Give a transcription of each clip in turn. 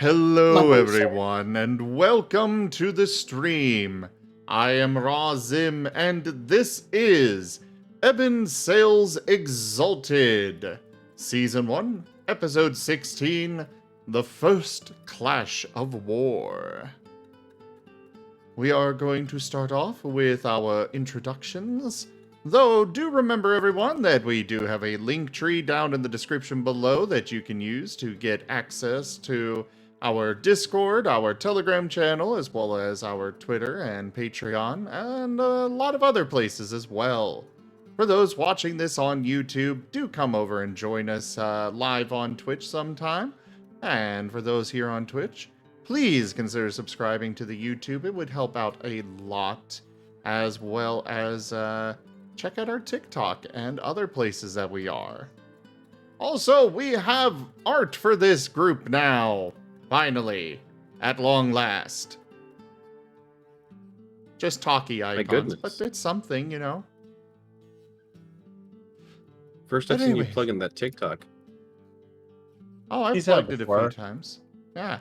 Hello everyone and welcome to the stream. I am Razim and this is Ebon Sails Exalted, Season 1, Episode 16, The First Clash of War. We are going to start off with our introductions. Though, do remember everyone that we do have a link tree down in the description below that you can use to get access to our Discord, our Telegram channel, as well as our Twitter and Patreon, and a lot of other places as well. For those watching this on YouTube, do come over and join us live on Twitch sometime. And for those here on Twitch, please consider subscribing to the YouTube. It would help out a lot, as well as check out our TikTok and other places that we are. Also, we have art for this group now. Finally, at long last. Just talky icons, but it's something, you know. First I've seen you plug in that TikTok. Oh, I've plugged it a few times. Yeah.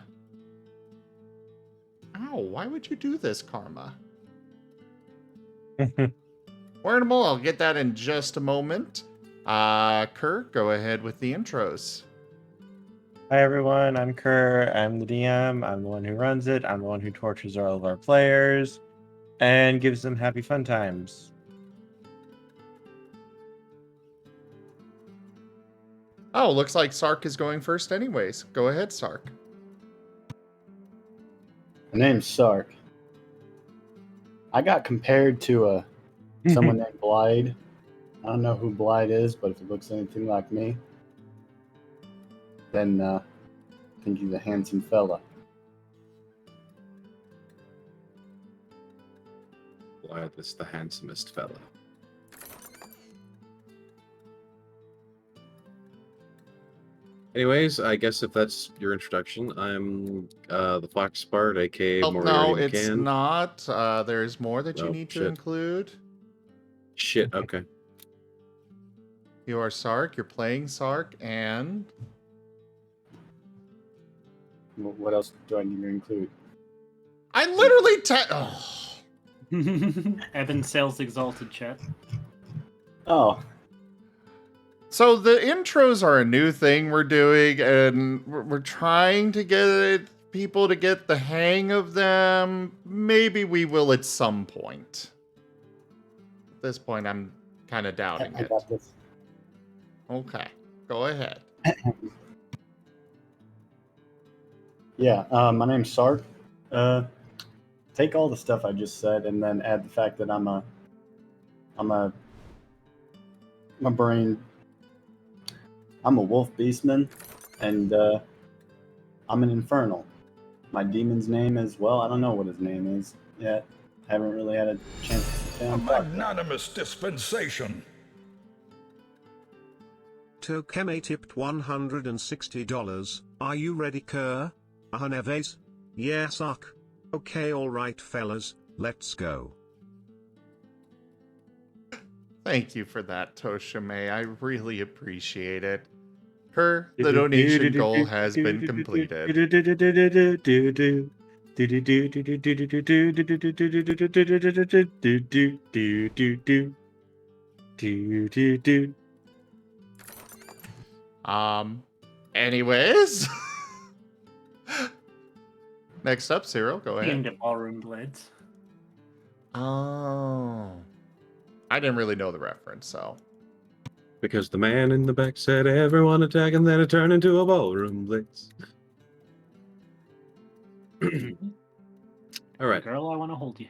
Ow, why would you do this, Karma? Wordable, I'll get that in just a moment. Kerr, go ahead with the intros. Hi everyone, I'm Kerr, I'm the DM, I'm the one who runs it, I'm the one who tortures all of our players, and gives them happy fun times. Oh, looks like Sark is going first anyways. Go ahead, Sark. My name's Sark. I got compared to someone named Blyde. I don't know who Blyde is, but if it looks anything like me, then I think he's a handsome fella. Blythe is the handsomest fella. Anyways, I guess if that's your introduction, I'm the Fox Bard, aka No, it's not. There's more that you need to include. Shit, okay. You are Sark, you're playing Sark, and... What else do I need to include? I literally Ebon Sails Exalted, chat. Oh. So the intros are a new thing we're doing, and we're trying to get people to get the hang of them. Maybe we will at some point. At this point, I'm kind of doubting it. Got this. Okay, go ahead. Yeah, my name's Sark. Take all the stuff I just said and then add the fact that my I'm a wolf beastman, and I'm an infernal. My demon's name is, well, I don't know what his name is yet. Haven't really had a chance to sit down. A magnanimous dispensation. Tokeme tipped $160. Are you ready, Kerr? Ahaneves? Yes, Uck. Okay, alright, fellas, let's go. Thank you for that, Toshime. I really appreciate it. The donation goal has been completed. Anyways. Next up, Cyril, go ahead. Aimed at ballroom blades. Oh. I didn't really know the reference, so. Because the man in the back said, everyone attack, and then it turned into a ballroom blitz. Alright. Girl, I want to hold you.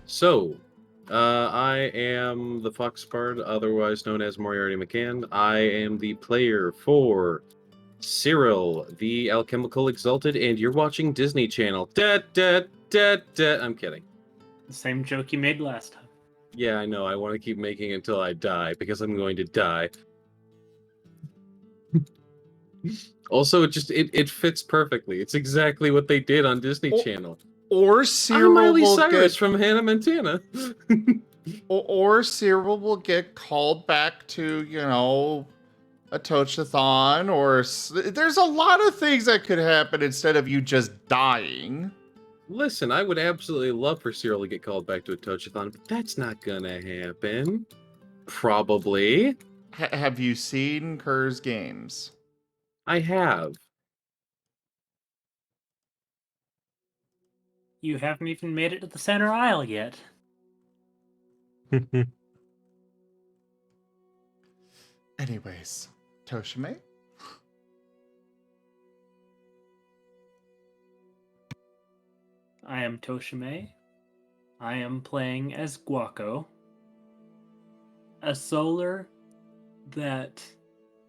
So, I am the Fox Bard, otherwise known as Moriarty McCann. I am the player for Cyril, the Alchemical Exalted, and you're watching Disney Channel. I'm kidding. The same joke you made last time. Yeah, I know. I want to keep making it until I die, because I'm going to die. Also, it fits perfectly. It's exactly what they did on Disney Channel. Or Cyril I'm Miley will Cyrus get... from Hannah Montana. or Cyril will get called back to, you know, a Tochathon, or there's a lot of things that could happen instead of you just dying. Listen, I would absolutely love for Cyril to get called back to a Tochathon, but that's not gonna happen. Probably. Have you seen Kerr's games? I have. You haven't even made it to the center aisle yet. Anyways, Toshime? I am Toshime. I am playing as Guaco, a solar that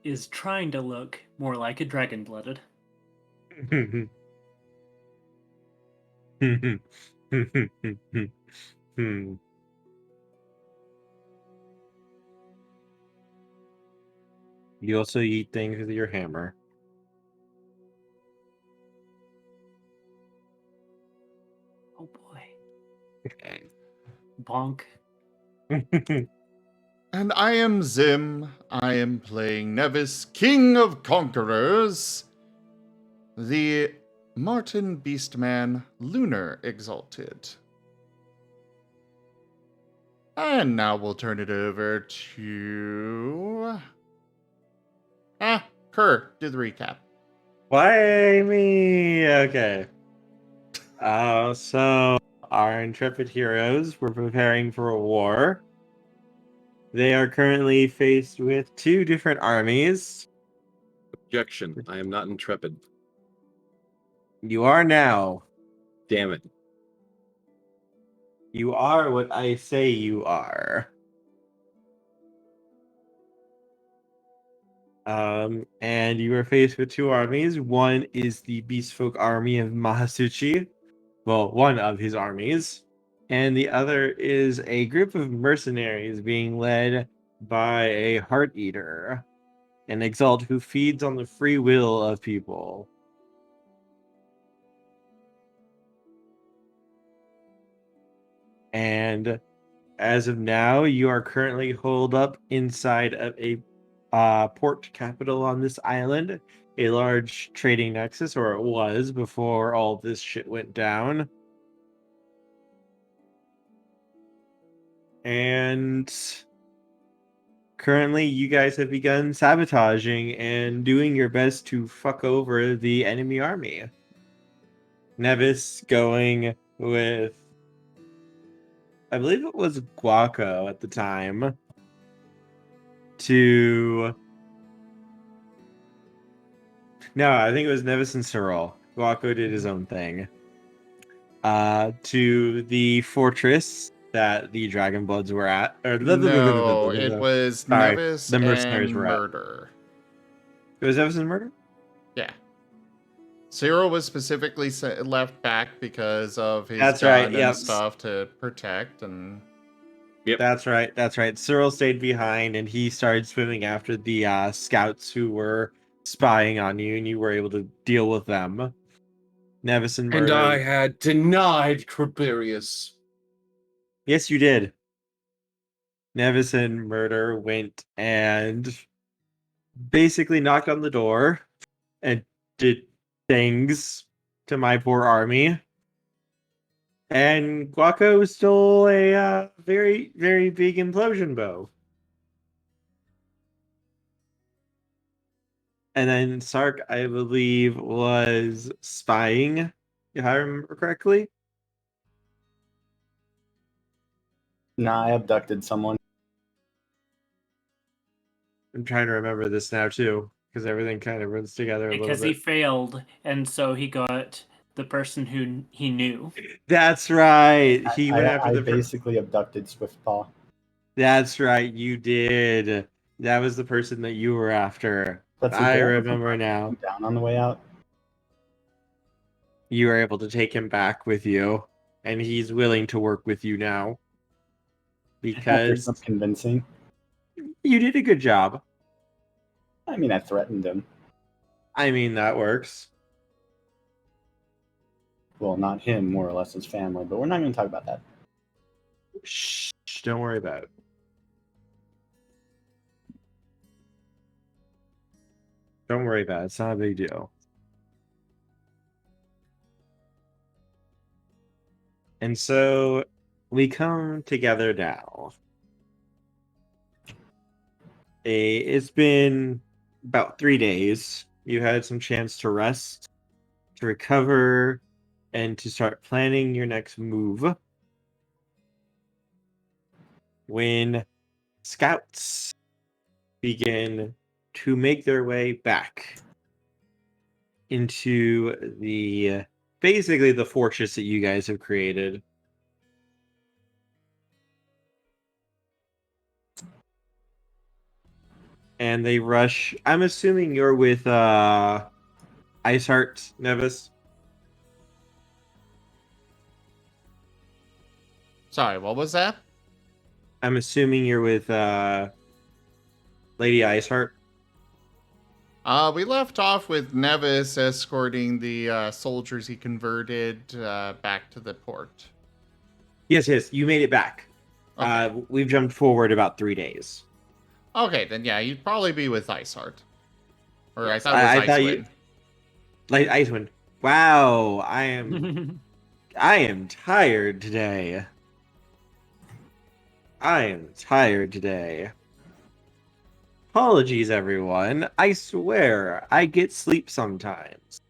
is trying to look more like a dragon-blooded. You also eat things with your hammer. Oh boy. Bonk. And I am Zim. I am playing Nevis, King of Conquerors, the Marten Beastman Lunar Exalted. And now we'll turn it over to... Kerr, do the recap. Why me? Okay. So our intrepid heroes were preparing for a war. They are currently faced with two different armies. Objection. I am not intrepid. You are now. Damn it. You are what I say you are. And you are faced with two armies. One is the Beastfolk army of Mahasuchi. Well, one of his armies. And the other is a group of mercenaries being led by a heart eater, an exalt who feeds on the free will of people. And as of now, you are currently holed up inside of a port capital on this island, a large trading nexus, or it was before all this shit went down. And currently, you guys have begun sabotaging and doing your best to fuck over the enemy army. Nevis going with, I believe it was Guaco at the time, to... No, I think it was Nevis and Cyril. Guaco did his own thing. To the fortress that the Dragon Bloods were at. No, it was Sorry, Nevis the mercenaries and were at. Murder. It was Nevis and Murder? Yeah. Cyril was specifically left back because of his That's gun right, and yep. stuff to protect, and Yep. That's right. Cyril stayed behind and he started swimming after the scouts who were spying on you, and you were able to deal with them. Nevis and Murder. And I had denied Criberius. Yes, you did. Nevis and Murder went and basically knocked on the door and did things to my poor army. And Guaco stole a very, very big implosion bow. And then Sark, I believe, was spying, if I remember correctly. Nah, I abducted someone. I'm trying to remember this now too, because everything kind of runs together a Because little he bit. failed, and so he got the person who he knew. That's right. He went I after the. basically abducted Swiftpaw. That's right. You did. That was the person that you were after. That's the I goal. remember now. Down on the way out. You were able to take him back with you, and he's willing to work with you now After because some convincing. you did a good job. I mean, I threatened him. I mean, that works. Well, not him, more or less his family, but we're not going to talk about that. Shh, don't worry about it. Don't worry about it. It's not a big deal. And so we come together now. It's been about 3 days. You had some chance to rest, to recover, and to start planning your next move. When scouts begin to make their way back into basically the fortress that you guys have created. And they rush. I'm assuming you're with Iceheart, Nevis. Sorry, what was that? I'm assuming you're with Lady Iceheart. We left off with Nevis escorting the soldiers he converted back to the port. Yes, you made it back. Okay. We've jumped forward about 3 days. Okay, then yeah, you'd probably be with Iceheart. Or Yes, I thought it was I thought Icewind. Like Icewind. Wow, I am tired today. I am tired today. Apologies, everyone. I swear, I get sleep sometimes.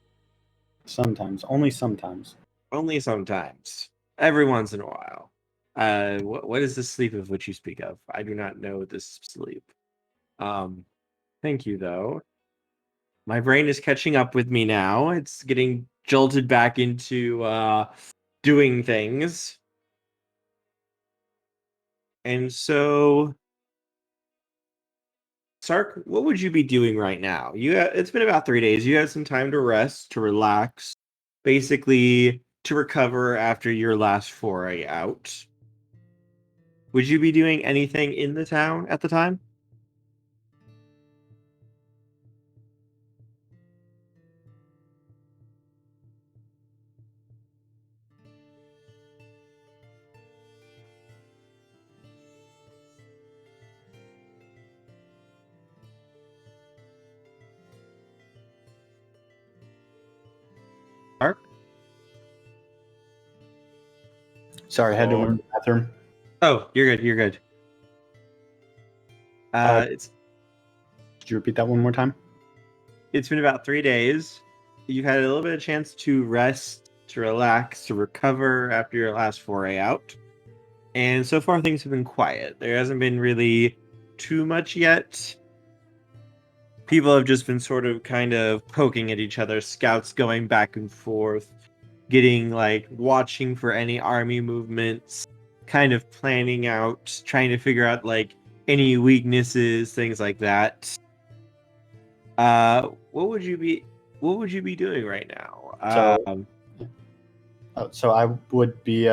Sometimes, only sometimes. Only sometimes. Every once in a while. What is the sleep of which you speak of? I do not know this sleep. Thank you, though. My brain is catching up with me now. It's getting jolted back into doing things. And so, Sark, what would you be doing right now? It's been about 3 days. You had some time to rest, to relax, basically to recover after your last foray out. Would you be doing anything in the town at the time? Sark? Sorry, I had to go to the bathroom. Oh, you're good. You're good. It's Could you repeat that one more time? It's been about 3 days. You've had a little bit of chance to rest, to relax, to recover after your last foray out. And so far, things have been quiet. There hasn't been really too much yet. People have just been sort of kind of poking at each other, scouts going back and forth, getting watching for any army movements, kind of planning out, trying to figure out any weaknesses, things like that. What would you be doing right now? So I would be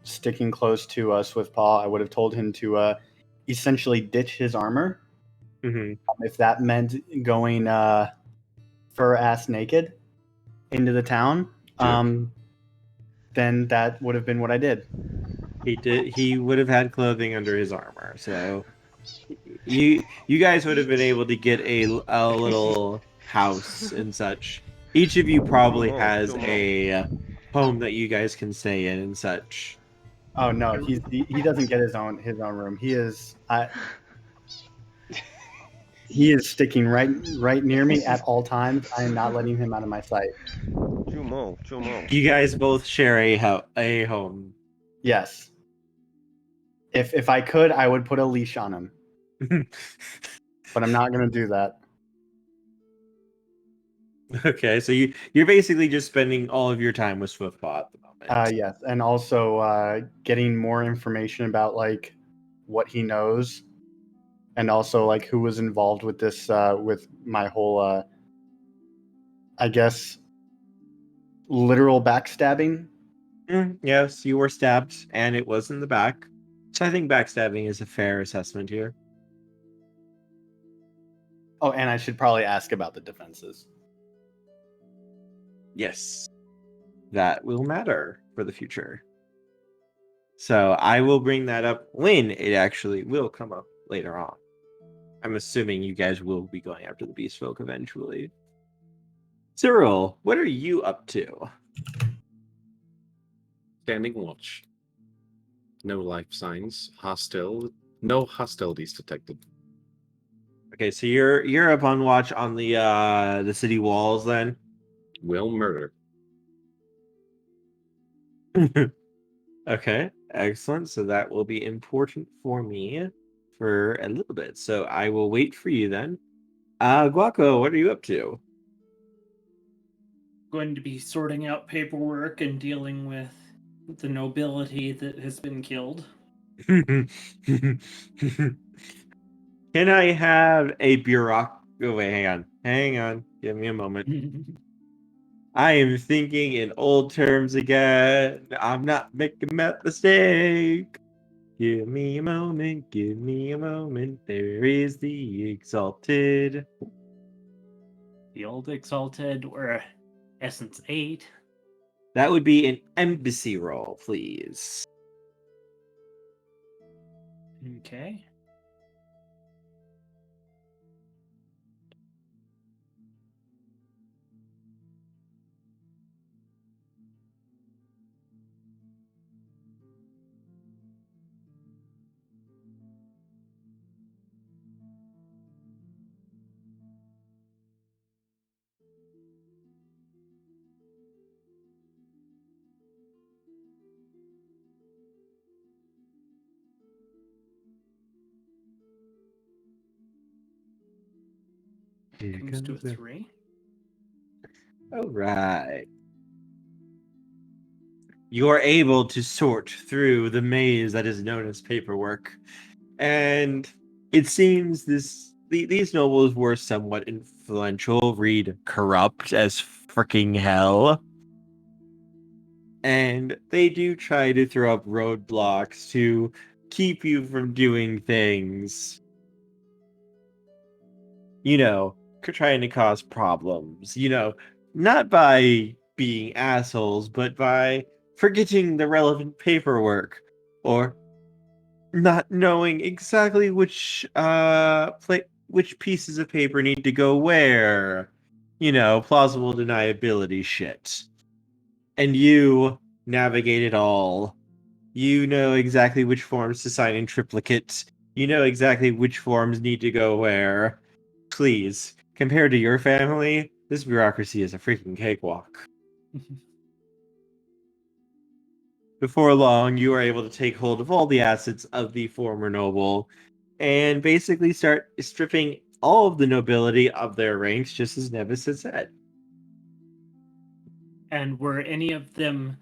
sticking close to Swiftpaw. I would have told him to essentially ditch his armor. Mhm. If that meant going fur ass naked into the town, then that would have been what I did. He would have had clothing under his armor, so you guys would have been able to get a little house and such. Each of you probably has a home that you guys can stay in and such. Oh no, he doesn't get his own room. He is sticking right near me at all times. I am not letting him out of my sight. You guys both share a home. Yes. If I could, I would put a leash on him. But I'm not going to do that. Okay, so you're basically just spending all of your time with Swiftpaw at the moment. Yes, and also getting more information about what he knows, and also who was involved with this with my whole I guess literal backstabbing. Yes, you were stabbed, and it was in the back. So I think backstabbing is a fair assessment here. Oh, and I should probably ask about the defenses. Yes, that will matter for the future. So I will bring that up when it actually will come up later on. I'm assuming you guys will be going after the beast folk eventually. Cyril, what are you up to? Standing watch. No life signs. Hostile. No hostilities detected. Okay, so you're up on watch on the city walls then. Will murder. Okay, excellent. So that will be important for me for a little bit. So I will wait for you then. Guaco, what are you up to? Going to be sorting out paperwork and dealing with the nobility that has been killed. Can I have a Oh wait, hang on. Give me a moment. I am thinking in old terms again. I'm not making that mistake. Give me a moment. Give me a moment. There is the Exalted. The old Exalted were Essence 8. That would be an embassy roll, please. Okay. Here Comes to a comes the... 3. All right. You are able to sort through the maze that is known as paperwork. And it seems these nobles were somewhat influential, read corrupt as freaking hell. And they do try to throw up roadblocks to keep you from doing things. You know, trying to cause problems. You know, not by being assholes, but by forgetting the relevant paperwork or not knowing exactly which pieces of paper need to go where. You know, plausible deniability shit. And you navigate it all. You know exactly which forms to sign in triplicate. You know exactly which forms need to go where. Please, compared to your family, this bureaucracy is a freaking cakewalk. Before long, you are able to take hold of all the assets of the former noble and basically start stripping all of the nobility of their ranks, just as Nevis had said. And were any of them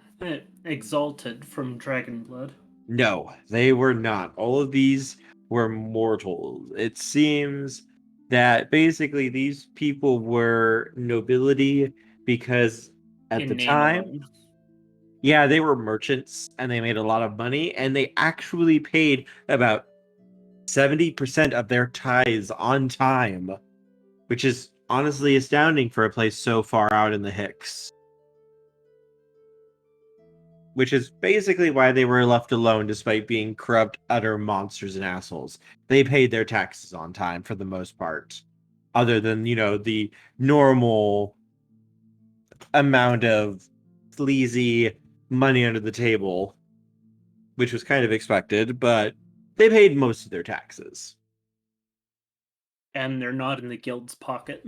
exalted from Dragonblood? No, they were not. All of these were mortals. It seems that basically these people were nobility because at the In name time, alone. yeah, they were merchants and they made a lot of money and they actually paid about 70% of their tithes on time, which is honestly astounding for a place so far out in the Hicks. Which is basically why they were left alone despite being corrupt, utter monsters and assholes. They paid their taxes on time for the most part. Other than, you know, the normal amount of sleazy money under the table, which was kind of expected, but they paid most of their taxes. And they're not in the guild's pocket.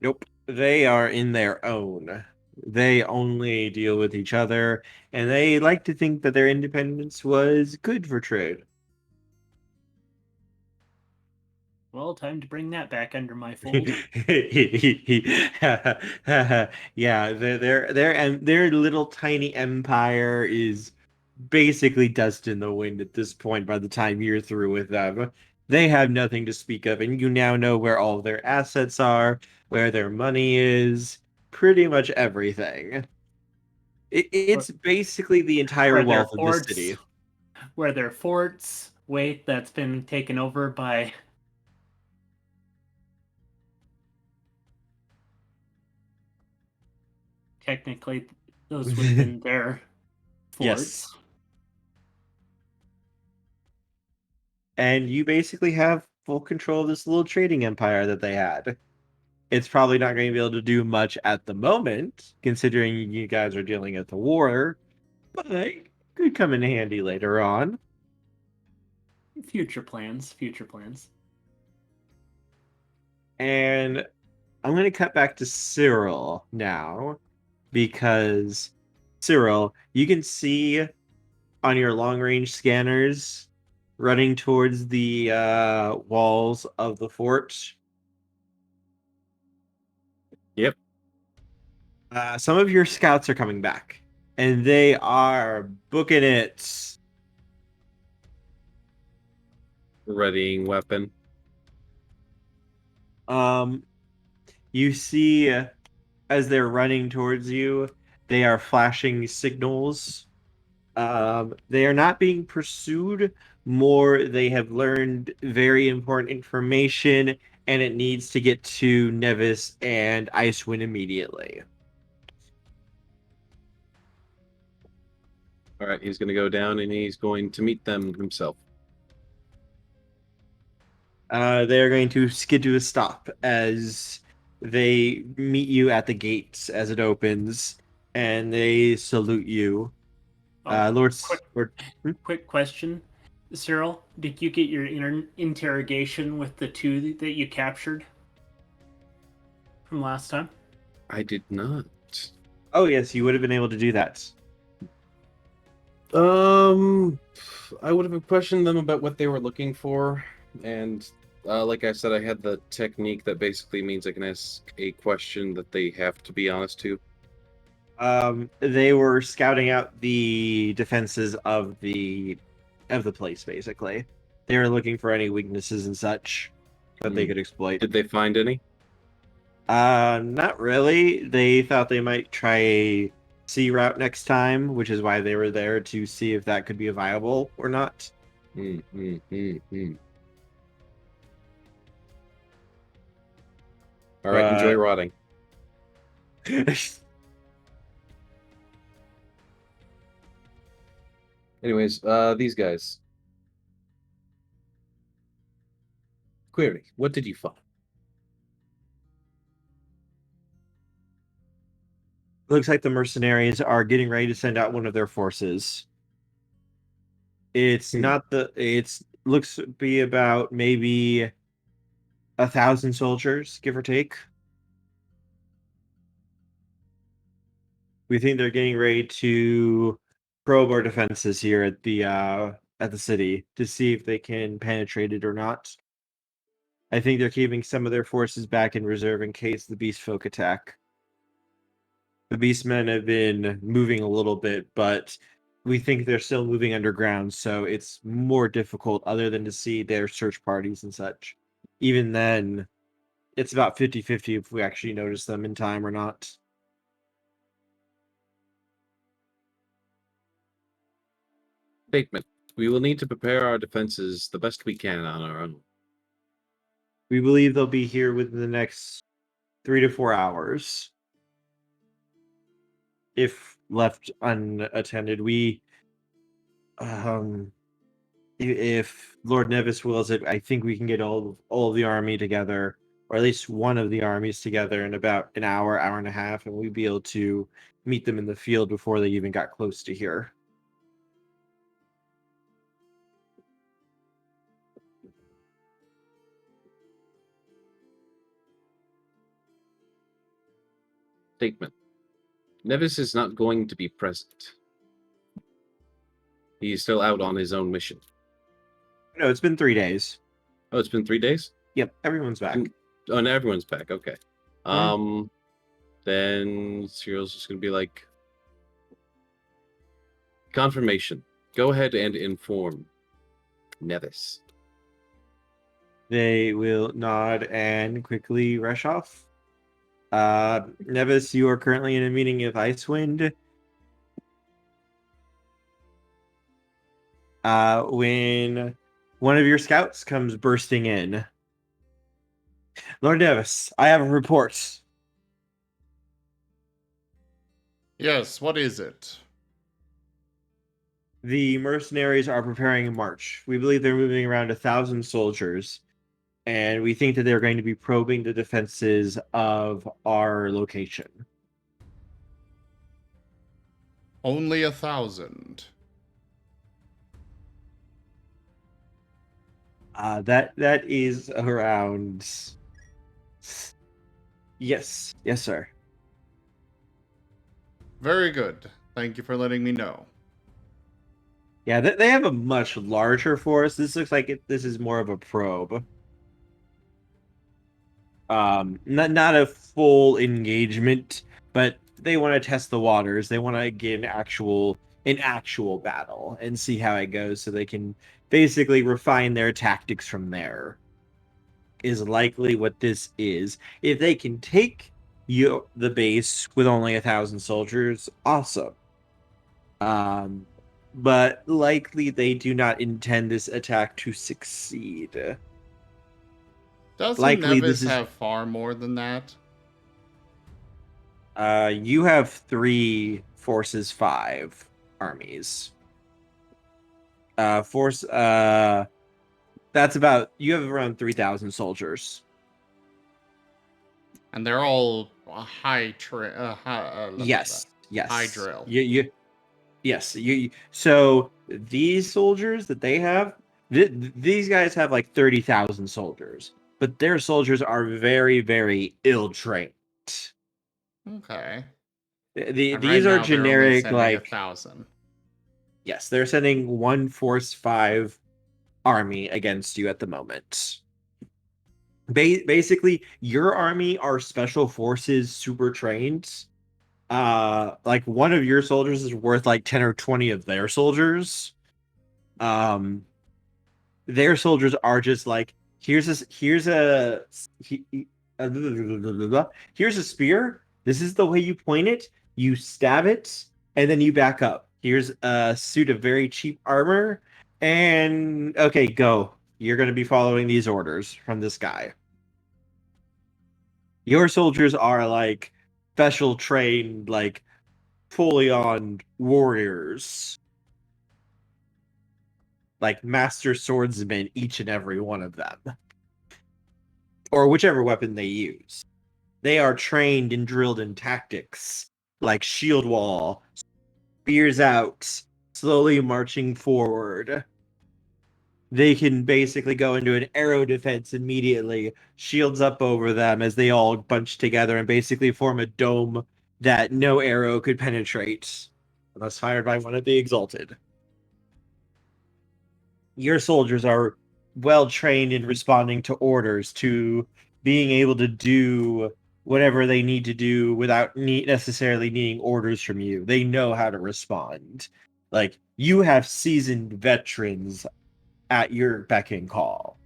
Nope. They are in their own. They only deal with each other, and they like to think that their independence was good for trade. Well, time to bring that back under my fold. Yeah, their little tiny empire is basically dust in the wind at this point by the time you're through with them. They have nothing to speak of, and you now know where all their assets are, where their money is, pretty much everything. It's basically the entire Where their wealth of the forts, city. where their forts, wait, that's been taken over by technically those would have been their Yes. forts. And you basically have full control of this little trading empire that they had. It's probably not going to be able to do much at the moment, considering you guys are dealing with the war, but it could come in handy later on. Future plans. Future plans. And I'm going to cut back to Cyril now, because Cyril, you can see on your long-range scanners running towards the walls of the fort. Yep. Some of your scouts are coming back, and they are booking it. Readying weapon. You see, as they're running towards you, they are flashing signals. They are not being pursued. More, they have learned very important information, and it needs to get to Nevis and Icewind immediately. All right, he's going to go down and he's going to meet them himself. They're going to skid to a stop as they meet you at the gates as it opens, and they salute you. Oh, Lord, quick question, Cyril. Did you get your interrogation with the two that you captured from last time? I did not. Oh yes, you would have been able to do that. I would have questioned them about what they were looking for, and like I said, I had the technique that basically means I can ask a question that they have to be honest to. They were scouting out the defenses of the place, basically. They were looking for any weaknesses and such that they could exploit. Did they find any? Not really. They thought they might try a sea route next time, which is why they were there to see if that could be viable or not. All right, enjoy rotting. Anyways, these guys. Query, what did you find? Looks like the mercenaries are getting ready to send out one of their forces. It's not the. It's looks to be about maybe 1,000 soldiers, give or take. We think they're getting ready to probe our defenses here at the city to see if they can penetrate it or not. I think they're keeping some of their forces back in reserve in case the beast folk attack. The beastmen have been moving a little bit, but we think they're still moving underground, so it's more difficult other than to see their search parties and such. Even then, it's about 50-50 if we actually notice them in time or not. Statement. We will need to prepare our defenses the best we can on our own. We believe they'll be here within the next 3 to 4 hours. If left unattended, if Lord Nevis wills it, I think we can get all of the army together, or at least one of the armies together in about an hour, hour and a half, and we'd be able to meet them in the field before they even got close to here. Statement. Nevis is not going to be present. He's still out on his own mission. No, it's been 3 days. Oh, it's been 3 days? Yep, everyone's back. Oh, and everyone's back. Okay. Then Cyril's just going to be like, confirmation. Go ahead and inform Nevis. They will nod and quickly rush off. Nevis, you are currently in a meeting with Icewind. When one of your scouts comes bursting in. Lord Nevis, I have a report. Yes, what is it? The mercenaries are preparing a march. We believe they're moving around 1,000 soldiers. and we think that they're going to be probing the defenses of our location. Only 1,000. That is around. Yes, sir. Very good. Thank you for letting me know. Yeah, they have a much larger force. This looks like this is more of a probe. Not a full engagement, but they want to test the waters. They want to get an actual battle and see how it goes, so they can basically refine their tactics from there. Is likely what this is. If they can take the base with only 1,000 soldiers, awesome. But likely they do not intend this attack to succeed. Doesn't Likely Nevis this is have far more than that? you have 3 forces, 5 armies. That's about, you have around 3,000 soldiers. And they're all high Yes. high drill. Yes. So these soldiers that they have, these guys have like 30,000 soldiers, but their soldiers are very, very ill trained. Okay. These right are now they're only generic, sending like 1,000. yes, they're sending 1 force 5 army against you at the moment. Basically, your army are special forces, super trained. Like one of your soldiers is worth like 10 or 20 of their soldiers. Their soldiers are just like, here's a spear. This is the way you point it. You stab it, and then you back up. Here's a suit of very cheap armor, and okay, go. You're going to be following these orders from this guy. Your soldiers are like special trained, like fully on warriors, like master swordsmen, each and every one of them, or whichever weapon they use. They are trained and drilled in tactics like shield wall, spears out, slowly marching forward. They can basically go into an arrow defense immediately, shields up over them as they all bunch together and basically form a dome that no arrow could penetrate unless fired by one of the Exalted. Your soldiers are well trained in responding to orders, to being able to do whatever they need to do without necessarily needing orders from you. They know how to respond. Like, you have seasoned veterans at your beck and call.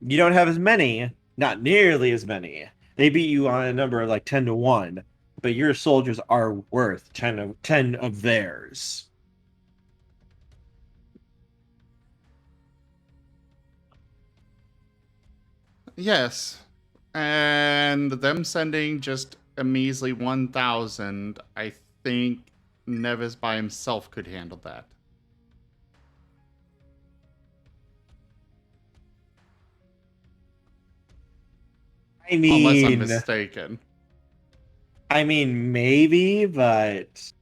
You don't have as many, not nearly as many. They beat you on a number of like 10-1, but your soldiers are worth 10 of theirs. Yes. And them sending just a measly 1,000, I think Nevis by himself could handle that. Unless I'm mistaken. I mean, maybe, but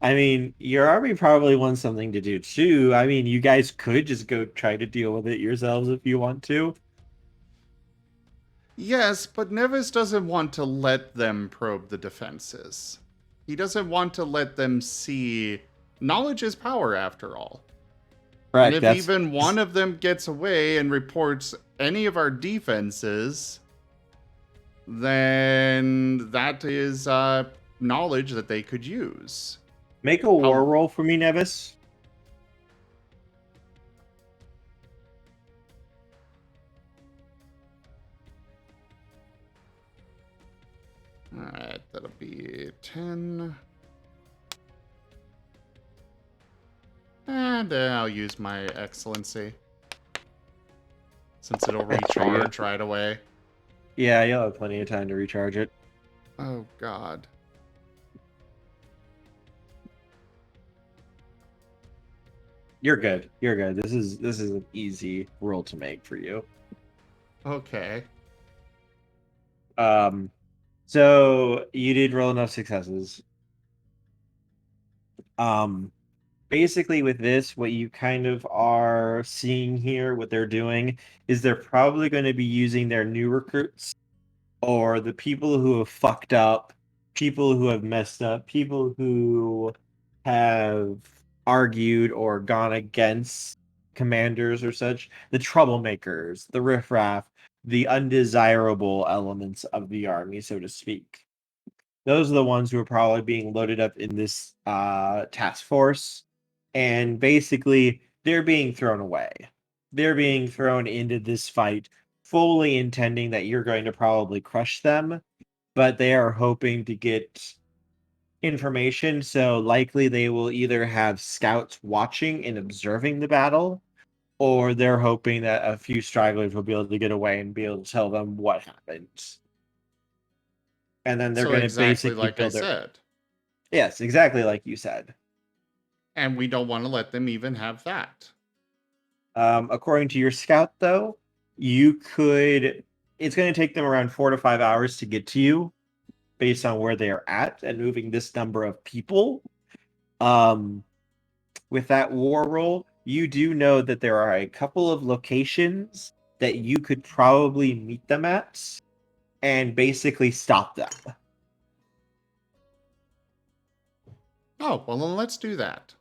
I mean, your army probably wants something to do too. I mean, you guys could just go try to deal with it yourselves if you want to. Yes, but Nevis doesn't want to let them probe the defenses. He doesn't want to let them see knowledge is power after all. Right. And if even one of them gets away and reports any of our defenses, then that is knowledge that they could use. Make a war roll for me, Nevis. Alright, that'll be 10. And I'll use my excellency, since it'll recharge right away. Yeah, you'll have plenty of time to recharge it. Oh, God. You're good. You're good. This is an easy roll to make for you. Okay. So you did roll enough successes. Basically with this, what you kind of are seeing here, what they're doing, is they're probably going to be using their new recruits or the people who have fucked up, people who have messed up, people who have argued or gone against commanders or such, the troublemakers, the riffraff, the undesirable elements of the army, so to speak. Those are the ones who are probably being loaded up in this task force. And basically, they're being thrown away. They're being thrown into this fight, fully intending that you're going to probably crush them, but they are hoping to get information. So likely they will either have scouts watching and observing the battle, or they're hoping that a few stragglers will be able to get away and be able to tell them what happened. And then they're So going to exactly basically like I build their... said. Yes, exactly like you said. And we don't want to let them even have that. According to your scout, though, you could... It's going to take them around 4 to 5 hours to get to you, based on where they are at and moving this number of people. With that war roll, you do know that there are a couple of locations that you could probably meet them at and basically stop them. Oh, well, then let's do that.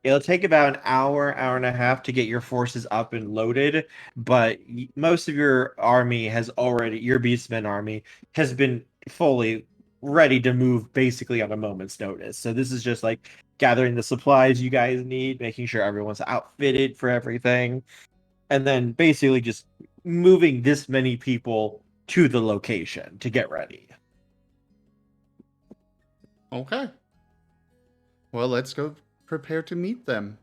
It'll take about an hour, hour and a half to get your forces up and loaded, but most of your army has already, your Beastmen army, has been fully ready to move basically on a moment's notice. So this is just like gathering the supplies you guys need, making sure everyone's outfitted for everything, and then basically just moving this many people to the location to get ready. Okay. Well, let's go prepare to meet them.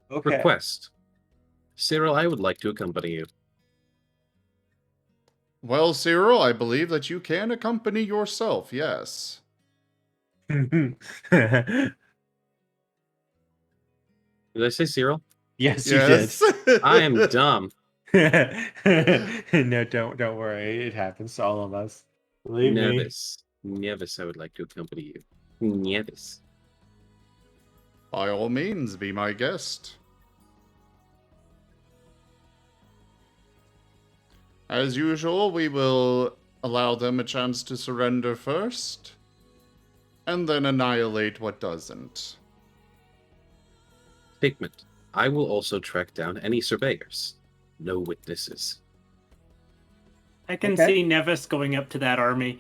Okay. Request. Cyril, I would like to accompany you. Well, Cyril, I believe that you can accompany yourself, yes. Did I say Cyril? Yes, Yes. you did. I am dumb. No, don't worry. It happens to all of us. Believe me. Nevis. Nevis, I would like to accompany you. Nevis. By all means, be my guest. As usual, we will allow them a chance to surrender first, and then annihilate what doesn't. Statement. I will also track down any surveyors. No witnesses. I can Okay. see Nevis going up to that army,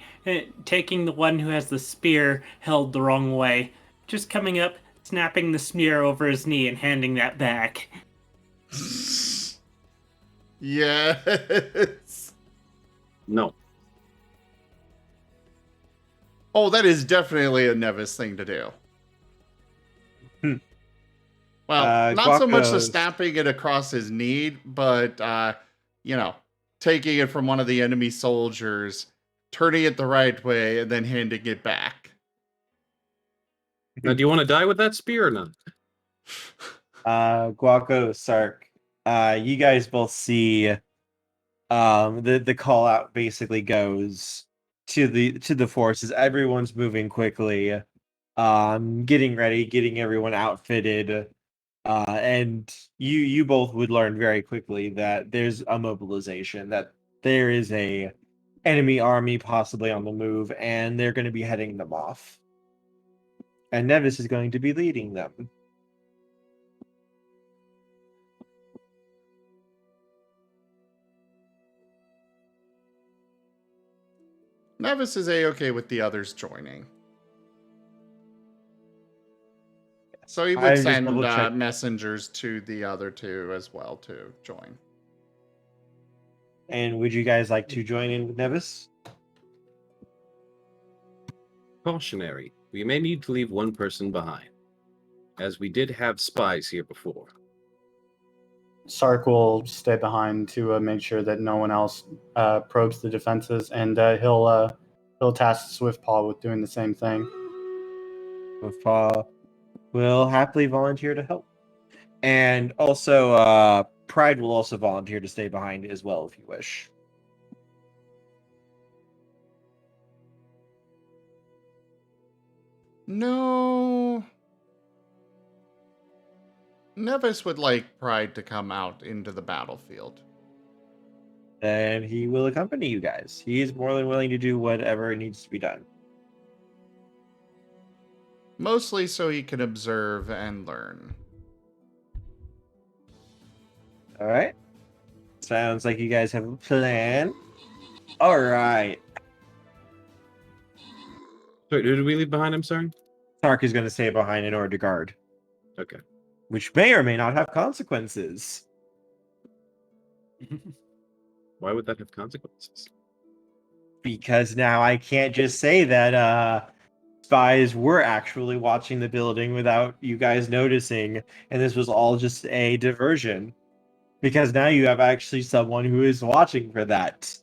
taking the one who has the spear held the wrong way, just coming up, snapping the spear over his knee and handing that back. Yes. No. Oh, that is definitely a Nevis thing to do. Well, not so much the Guaco's- snapping it across his knee, but, taking it from one of the enemy soldiers, turning it the right way, and then handing it back. Now, do you want to die with that spear or not? Guaco, Sark, you guys both see the call out basically goes to the forces. Everyone's moving quickly, getting ready, getting everyone outfitted. And you both would learn very quickly that there's a mobilization, that there is a enemy army possibly on the move, and they're going to be heading them off. And Nevis is going to be leading them. Nevis is a-okay with the others joining. So he I'm would just send double-checking. messengers to the other two as well to join. And would you guys like to join in with Nevis? Cautionary. We may need to leave one person behind, as we did have spies here before. Sark will stay behind to make sure that no one else probes the defenses, and he'll task Swiftpaw with doing the same thing. Will happily volunteer to help. And also, Pride will also volunteer to stay behind as well if you wish. No. Nevis would like Pride to come out into the battlefield. Then he will accompany you guys. He is more than willing to do whatever needs to be done. Mostly so he can observe and learn. All right. Sounds like you guys have a plan. All right. Sorry, who did we leave behind? I'm sorry. Tark is going to stay behind in order to guard, Okay. which may or may not have consequences. Why would that have consequences? Because now I can't just say that spies were actually watching the building without you guys noticing, and this was all just a diversion. Because now you have actually someone who is watching for that.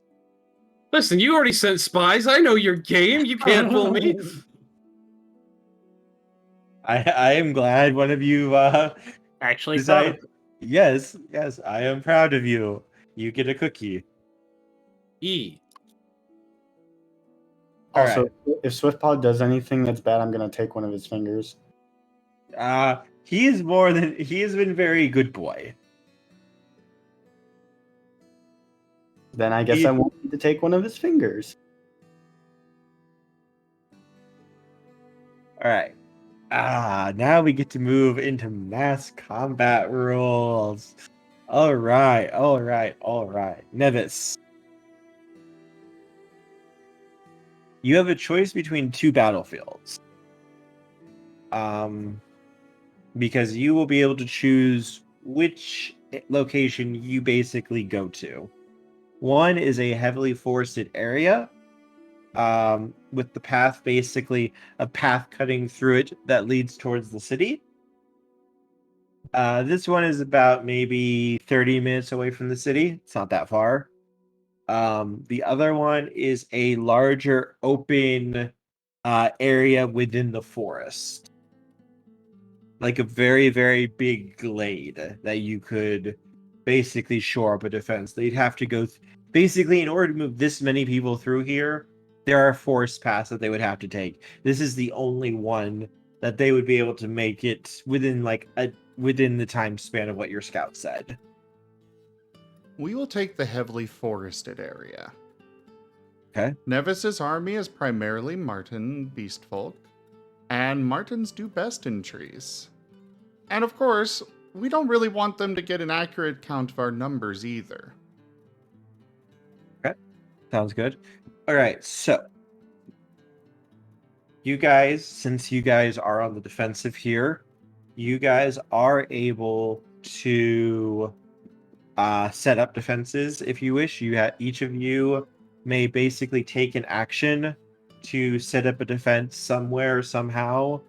Listen, you already sent spies. I know your game. You can't fool me. I am glad one of you Actually, decide. Yes, I am proud of you. You get a cookie. E. All Also, right. if SwiftPod does anything that's bad, I'm gonna take one of his fingers. He is more than he has been very good boy. Then I guess I won't need to take one of his fingers. All right. Now we get to move into mass combat rules. All right. Nevis. You have a choice between two battlefields. Because you will be able to choose which location you basically go to. One is a heavily forested area, with the path basically a path cutting through it that leads towards the city. This one is about maybe 30 minutes away from the city. It's not that far. The other one is a larger open area within the forest. Like a very, very big glade that you could basically shore up a defense. They'd have to go... Basically, in order to move this many people through here, there are forest paths that they would have to take. This is the only one that they would be able to make it within within the time span of what your scout said. We will take the heavily forested area. Okay. Nevis's army is primarily Marten beastfolk, and Martens do best in trees. And of course, we don't really want them to get an accurate count of our numbers either. Okay. Sounds good. All right, so you guys, since you guys are on the defensive here, you guys are able to set up defenses if you wish. Each of you may basically take an action to set up a defense somewhere, somehow,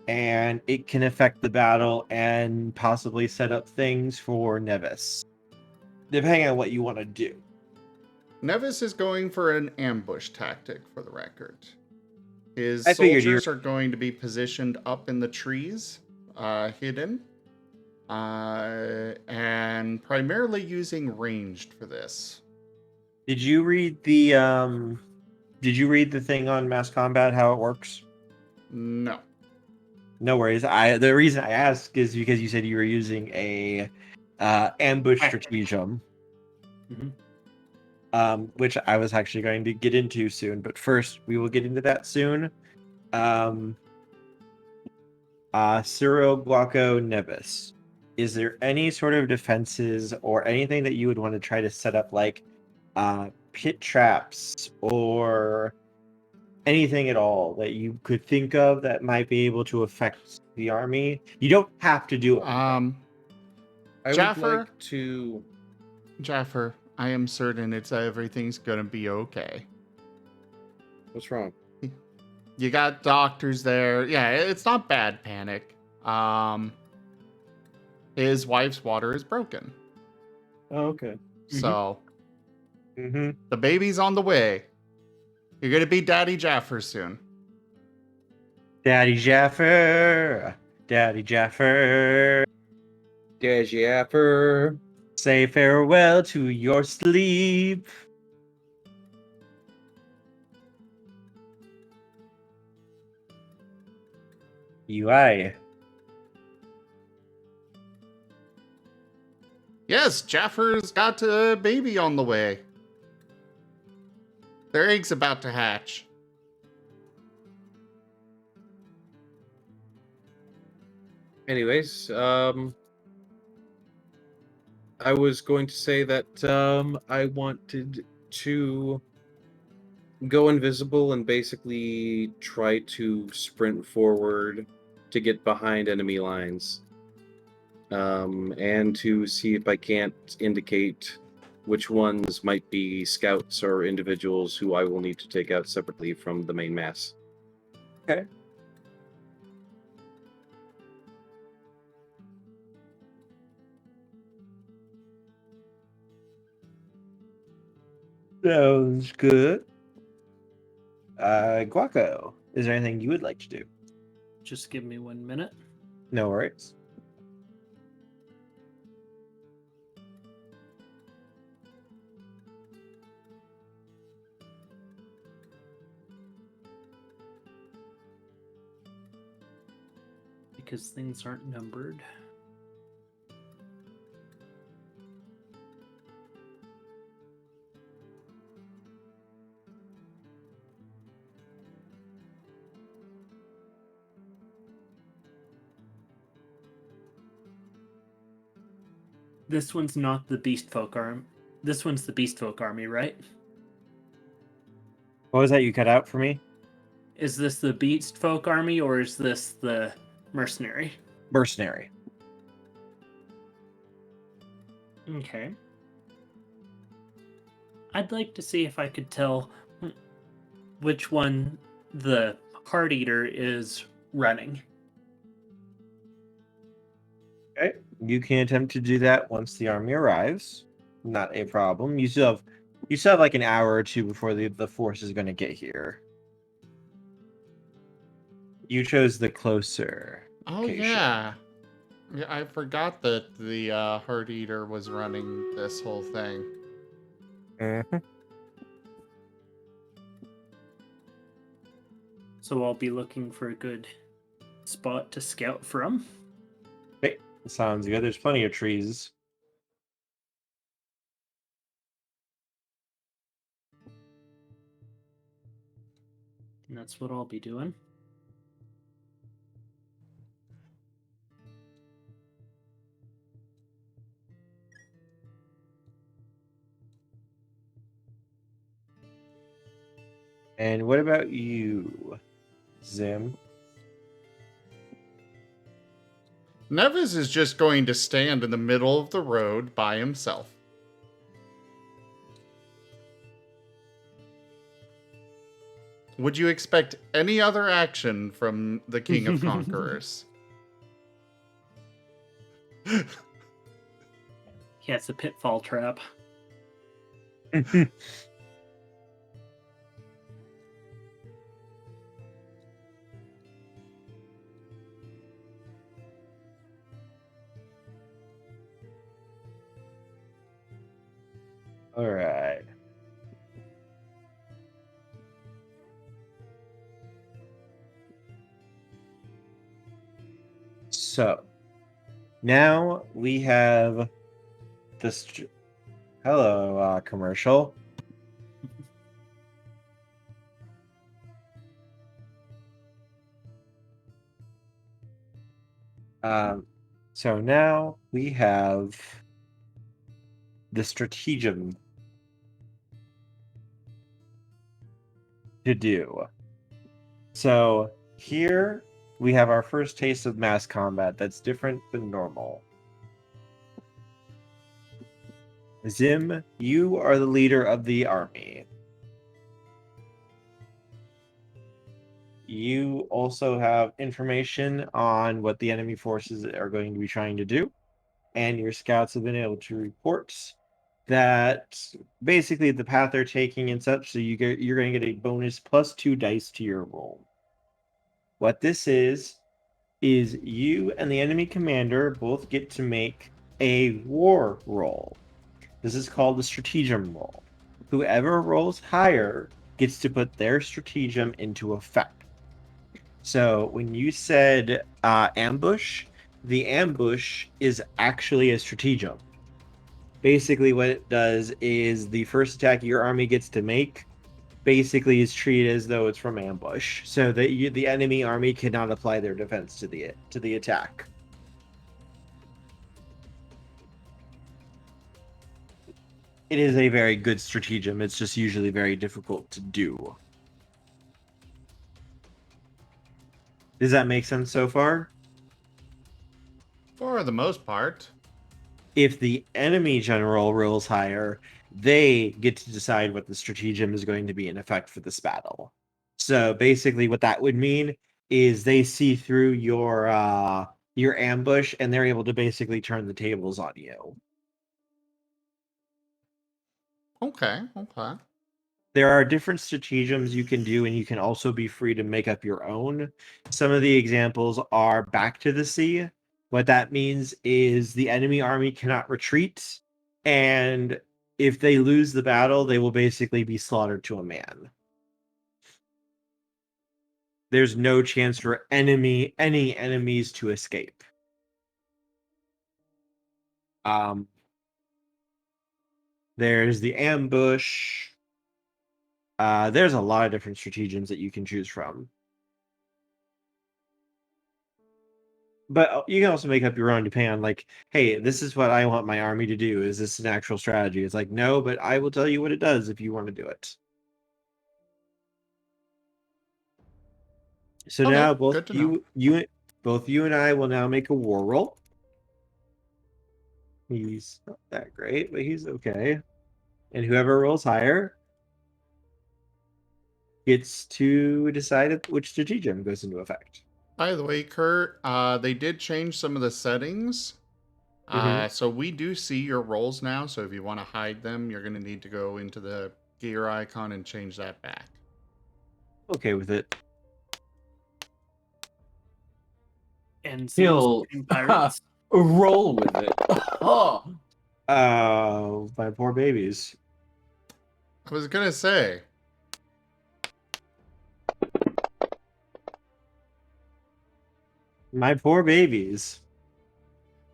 and it can affect the battle and possibly set up things for Nevis, depending on what you want to do. Nevis is going for an ambush tactic, for the record. His I figured soldiers are going to be positioned up in the trees, hidden, and primarily using ranged for this. Did you read the thing on mass combat, how it works? No. No worries. The reason I ask is because you said you were using a ambush stratagem, which I was actually going to get into soon. But first, we will get into that soon. Cyril, Guaco, Nevis. Is there any sort of defenses or anything that you would want to try to set up, like pit traps or anything at all that you could think of that might be able to affect the army? You don't have to do it. I Jaffer? would like to... Jaffer, I am certain everything's gonna be okay. What's wrong? You got doctors there. Yeah, it's not bad panic. His wife's water is broken. Oh, okay. So, Mm-hmm. the baby's on the way. You're gonna be Daddy Jaffer soon. Daddy Jaffer. Daddy Jaffer. Jaffer. Say farewell to your sleep. UI. Yes, Jaffer's got a baby on the way. Their egg's about to hatch. Anyways, I was going to say that I wanted to go invisible and basically try to sprint forward to get behind enemy lines. And to see if I can't indicate which ones might be scouts or individuals who I will need to take out separately from the main mass. Okay. Sounds good. Guaco, is there anything you would like to do? Just give me 1 minute. No worries. Because things aren't numbered. This one's not the Beast Folk Army. This one's the Beast Folk Army, right? What was that you cut out for me? Is this the Beast Folk Army or is this the mercenary? Mercenary. Okay. I'd like to see if I could tell which one the Heart Eater is running. Okay. You can attempt to do that once the army arrives. Not a problem. You still have like an hour or two before the force is going to get here. You chose the closer. Oh, location. yeah. Yeah, I forgot that the Heart Eater was running this whole thing. Mhm. So I'll be looking for a good spot to scout from. Okay. Sounds good. There's plenty of trees. And that's what I'll be doing. And what about you, Zim? Nevis is just going to stand in the middle of the road by himself. Would you expect any other action from the King of Conquerors? Yeah, it's a pitfall trap. All right. So now we have this. Hello, commercial. So now we have the stratagem to do. So here we have our first taste of mass combat that's different than normal. Zim, you are the leader of the army. You also have information on what the enemy forces are going to be trying to do, and your scouts have been able to report that basically the path they're taking and such, so you're going to get a bonus +2 dice to your roll. What this is you and the enemy commander both get to make a war roll. This is called the stratagem roll. Whoever rolls higher gets to put their stratagem into effect. So when you said ambush, the ambush is actually a stratagem. Basically, what it does is the first attack your army gets to make basically is treated as though it's from ambush, so that the enemy army cannot apply their defense to the attack. It is a very good stratagem. It's just usually very difficult to do. Does that make sense so far? For the most part. If the enemy general rolls higher, they get to decide what the stratagem is going to be in effect for this battle. So basically what that would mean is they see through your ambush and they're able to basically turn the tables on you. Okay. There are different stratagems you can do, and you can also be free to make up your own. Some of the examples are back to the sea. What that means is the enemy army cannot retreat, and if they lose the battle, they will basically be slaughtered to a man. There's no chance for any enemies to escape. There's the ambush. There's a lot of different stratagems that you can choose from. But you can also make up your own depending on, like, hey, this is what I want my army to do. Is this an actual strategy? It's like, no, but I will tell you what it does if you want to do it. So Okay, now both good to know. you and I will now make a war roll. He's not that great, but he's okay. And whoever rolls higher gets to decide which stratagem goes into effect. By the way, Kurt, they did change some of the settings. So we do see your rolls now. So if you want to hide them, you're going to need to go into the gear icon and change that back. Okay with it. And He'll pirates. roll with it. Oh, My poor babies. I was going to say. My poor babies.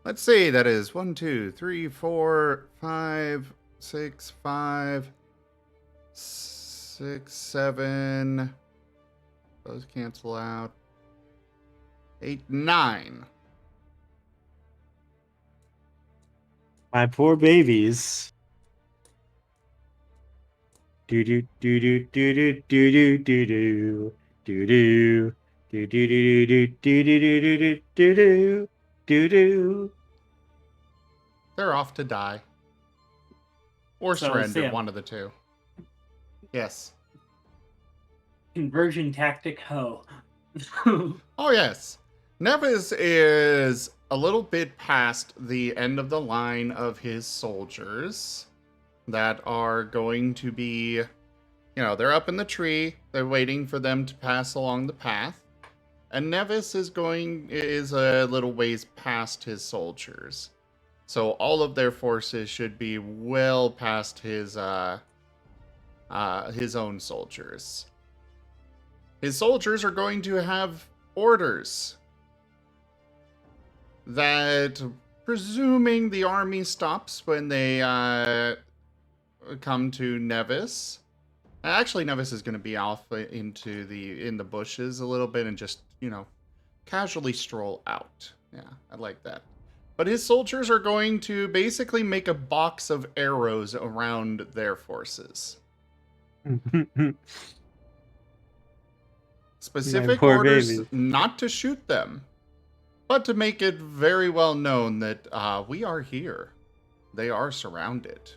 Let's see. That is 1, 2, 3, 4, 5, 6, 5, 6, 7. Those cancel out. 8, 9. My poor babies. Do do do do do do do do do do do do do do do do do do do do. They're off to die. Or So, surrender, Sam. one of the two. Yes. Conversion tactic ho. Oh, yes. Nevis is a little bit past the end of the line of his soldiers that are going to be, they're up in the tree. They're waiting for them to pass along the path. And Nevis is a little ways past his soldiers. So all of their forces should be well past his own soldiers. His soldiers are going to have orders that, presuming the army stops when they come to Nevis. Actually, Nevis is going to be off in the bushes a little bit and just, casually stroll out. Yeah, I like that. But his soldiers are going to basically make a box of arrows around their forces. Specific poor orders baby. not to shoot them, but to make it very well known that we are here. They are surrounded.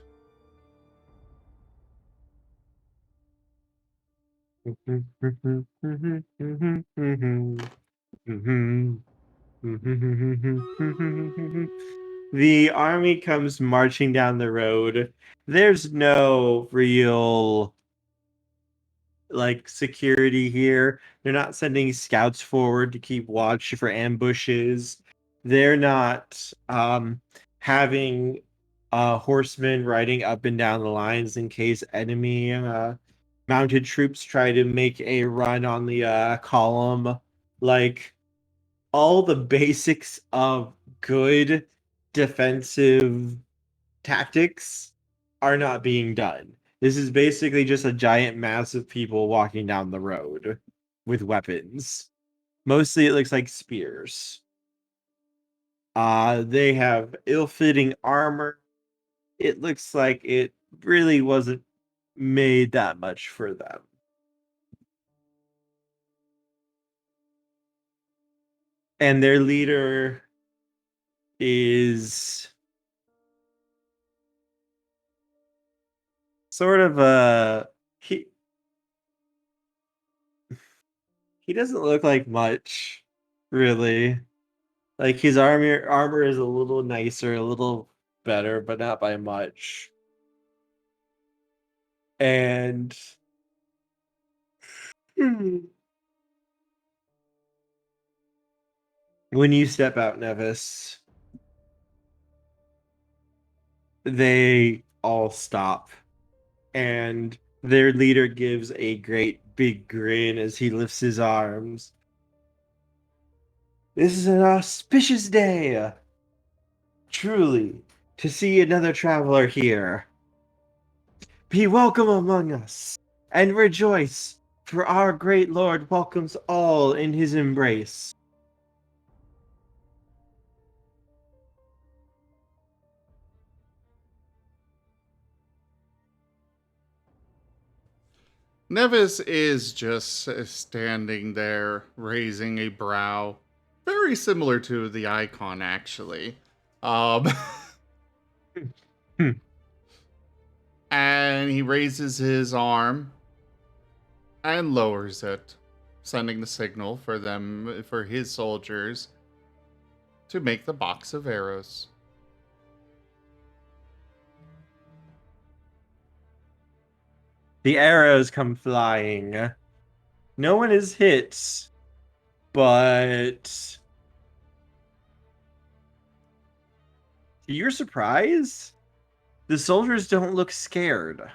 The army comes marching down the road. There's no real security here. They're not sending scouts forward to keep watch for ambushes. They're not having horsemen riding up and down the lines in case enemy mounted troops try to make a run on the column. Like, all the basics of good defensive tactics are not being done. This is basically just a giant mass of people walking down the road with weapons. Mostly it looks like spears. They have ill-fitting armor. It looks like it really wasn't made that much for them. And their leader is sort of he doesn't look like much, really. Like, his armor is a little nicer, a little better, but not by much. And when you step out, Nevis, they all stop. And their leader gives a great big grin as he lifts his arms. This is an auspicious day, truly, to see another traveler here. Be welcome among us, and rejoice, for our great Lord welcomes all in his embrace. Nevis is just standing there, raising a brow, very similar to the icon, actually. Um, Hmm. and he raises his arm and lowers it, sending the signal for his soldiers to make the box of arrows. The arrows come flying. No one is hit, but to your surprise, the soldiers don't look scared.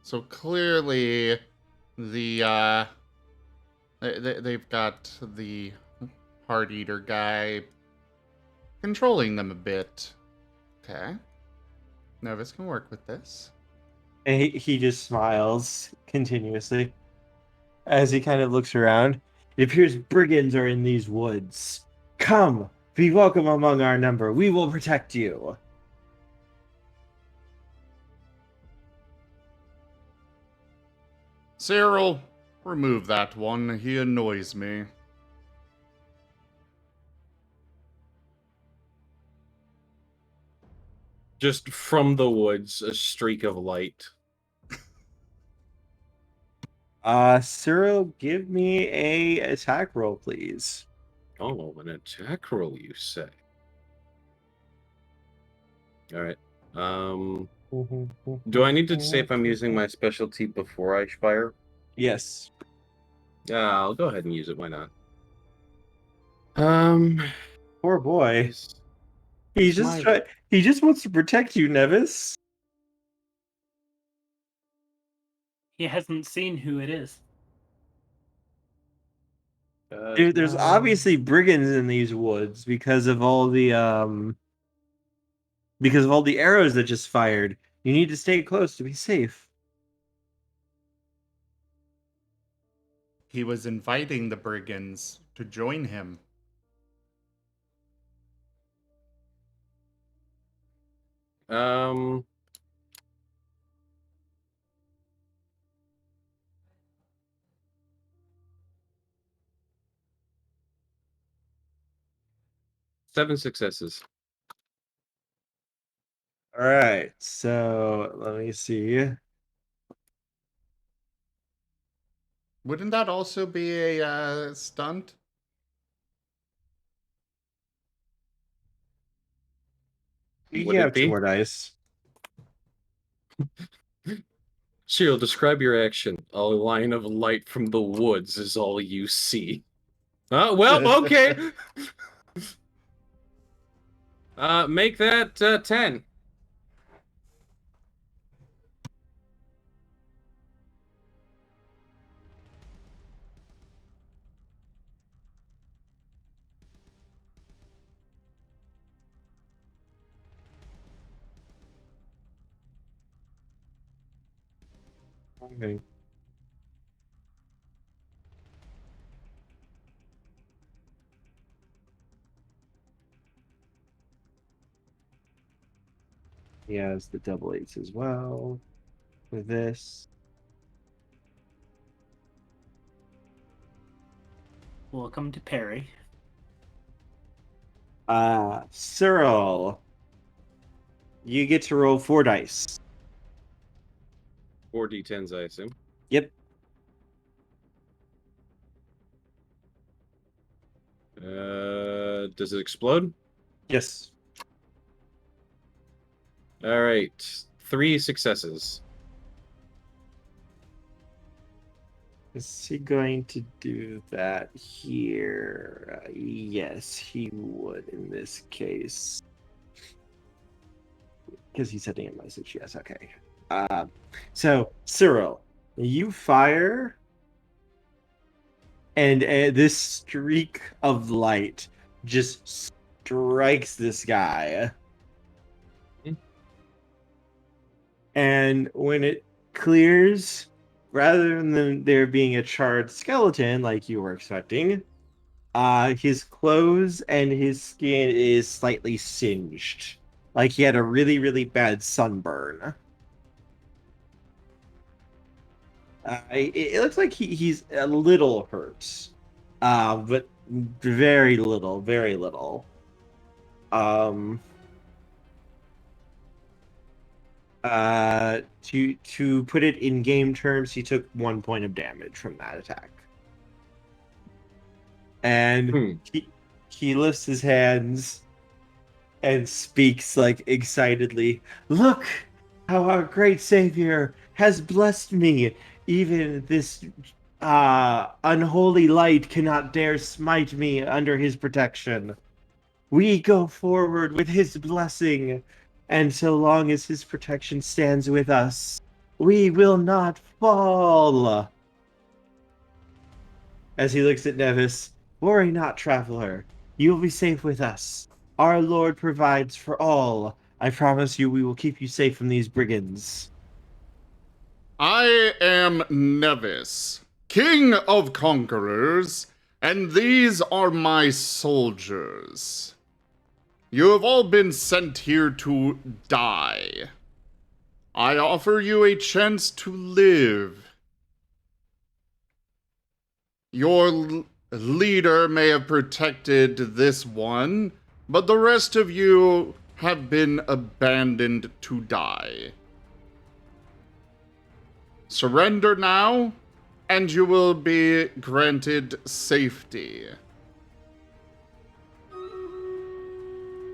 So clearly, the they've got the heart eater guy controlling them a bit. Okay, Nevis can work with this. And he just smiles continuously as he kind of looks around. It appears brigands are in these woods. Come, be welcome among our number. We will protect you. Cyril, remove that one. He annoys me. Just from the woods, a streak of light. Cyril, give me a attack roll, please. Oh, an attack roll, you say? All right. Do I need to say if I'm using my specialty before I fire? Yes. Yeah, I'll go ahead and use it. Why not? Poor boy. He's just My- he just wants to protect you, Nevis. He hasn't seen who it is. There's obviously brigands in these woods because of all the arrows that just fired. You need to stay close to be safe. He was inviting the brigands to join him. um, 7 successes. All right, so let me see. Wouldn't that also be a stunt? You Would can it have two be? more dice. Cyril, describe your action. A line of light from the woods is all you see. Well, okay. Make that 10. Okay. He has the double eights as well with this. Welcome to Perry. Cyril, you get to roll 4 dice. 4 d10s, I assume. Yep. Does it explode? Yes. All right. 3 successes. Is he going to do that here? Yes, he would in this case. Because he's sending a message. Yes, okay. So, Cyril, you fire, and this streak of light just strikes this guy. And when it clears, rather than there being a charred skeleton like you were expecting, his clothes and his skin is slightly singed. Like he had a really, really bad sunburn. It looks like he's a little hurt. But very little, very little. To put it in game terms, he took 1 point of damage from that attack. And he lifts his hands and speaks like excitedly, "Look how our great savior has blessed me. Even this unholy light cannot dare smite me under his protection. We go forward with his blessing, and so long as his protection stands with us, we will not fall." As he looks at Nevis, "Worry not, traveler. You will be safe with us. Our Lord provides for all. I promise you we will keep you safe from these brigands." I am Nevis, King of Conquerors, and these are my soldiers. You have all been sent here to die. I offer you a chance to live. Your leader may have protected this one, but the rest of you have been abandoned to die. Surrender now, and you will be granted safety.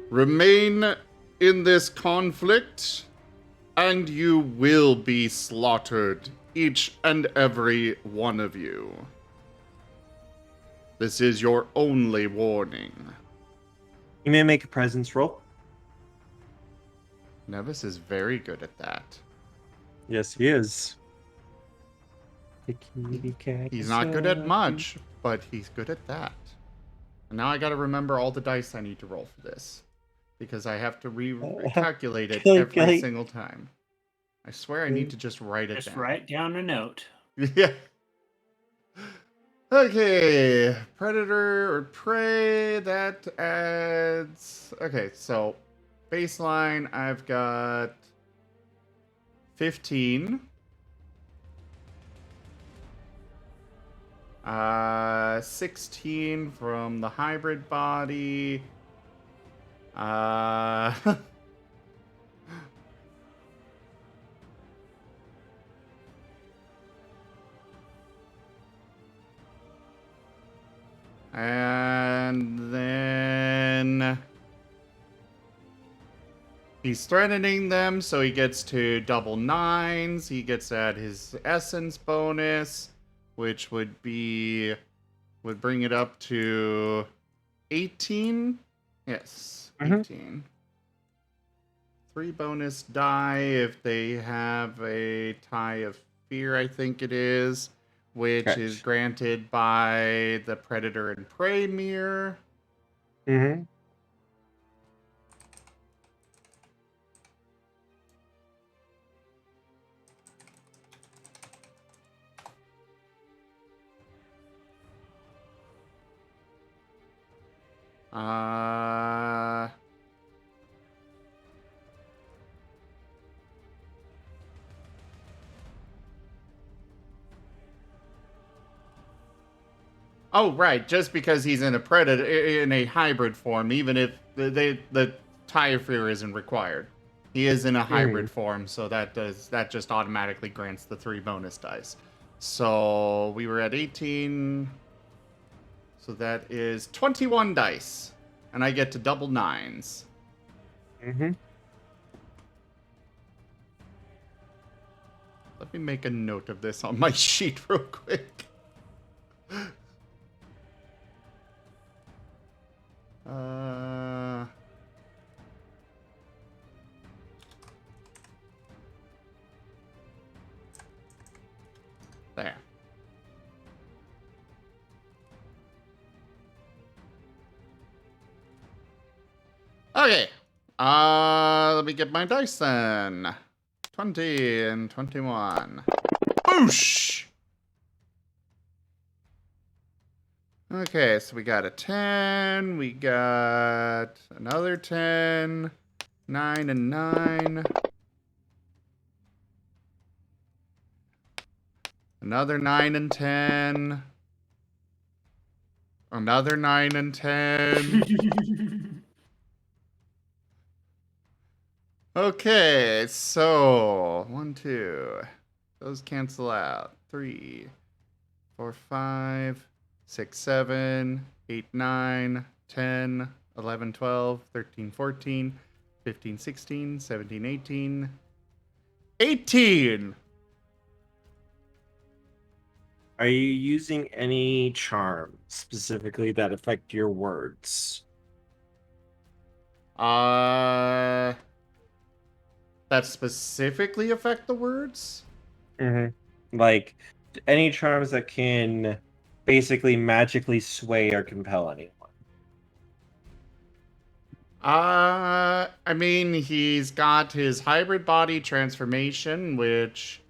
Remain in this conflict, and you will be slaughtered, each and every one of you. This is your only warning. You may make a presence roll. Nevis is very good at that. Yes, he is. He's not good at much, but he's good at that. And now I gotta remember all the dice I need to roll for this, because I have to recalculate it every single time. I swear I need to just write it down. Just write down a note. Yeah. Okay, predator or prey, that adds... Okay, so baseline, I've got 15. 16 from the hybrid body. And then He's threatening them, so he gets to double 9s. He gets to add his essence bonus, which would bring it up to 18. Yes, 18. 3 bonus die if they have a tie of fear, I think it is, which is granted by the predator and prey mirror. Mm-hmm. Oh, right. Just because he's in a predator, in a hybrid form, even if the tie of fear isn't required, he is in a hybrid form, so that just automatically grants the 3 bonus dice. So we were at 18, so that is 21 dice, and I get to double 9s. Mm-hmm. Let me make a note of this on my sheet real quick. There. Okay. Let me get my dice then. 20 and 21. Boosh! Okay, so we got a 10, we got another 10, 9 and 9. Another 9 and 10. Another 9 and 10. Okay, so 1, 2. Those cancel out. 3, 4, 5, 6, 7, 8, 9, 10, 11, 12, 13, 14, 15, 16, 17, 18. 18! Are you using any charms specifically that affect your words? That specifically affect the words? Mm-hmm. Like, any charms that can basically magically sway or compel anyone. I mean, he's got his hybrid body transformation, which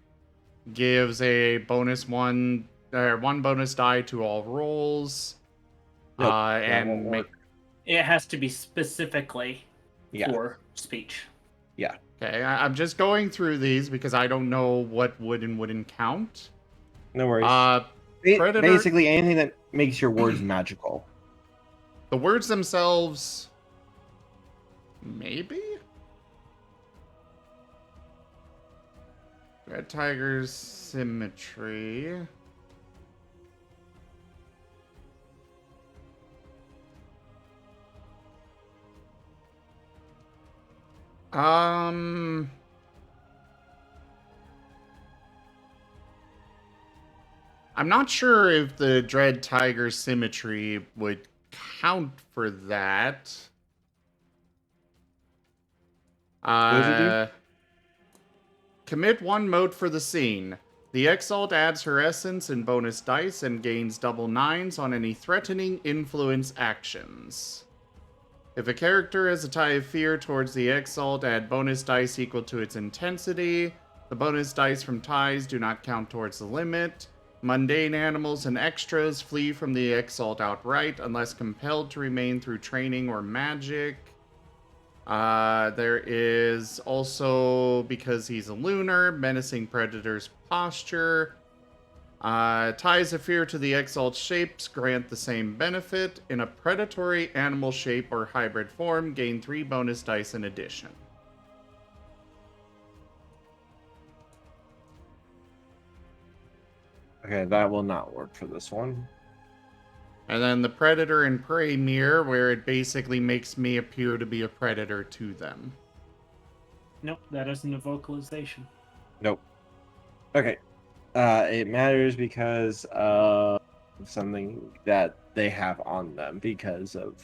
gives a bonus one bonus die to all rolls. Nope, that won't and work. It has to be specifically for speech. Yeah. Okay, I'm just going through these because I don't know what would and wouldn't count. No worries. Predator. Basically, anything that makes your words magical. The words themselves, maybe? Red Tiger's symmetry. I'm not sure if the Dread Tiger symmetry would count for that. What does it do? Commit 1 mode for the scene. The Exalt adds her essence and bonus dice and gains double 9s on any threatening influence actions. If a character has a tie of fear towards the Exalt, add bonus dice equal to its intensity. The bonus dice from ties do not count towards the limit. Mundane animals and extras flee from the Exalt outright unless compelled to remain through training or magic. There is also, because he's a lunar, menacing predator's posture. Ties of fear to the Exalt shapes grant the same benefit. In a predatory animal shape or hybrid form, gain 3 bonus dice in addition. Okay, that will not work for this one. And then the predator and prey mirror, where it basically makes me appear to be a predator to them. Nope, that isn't a vocalization. Nope. Okay. It matters because of something that they have on them, because of...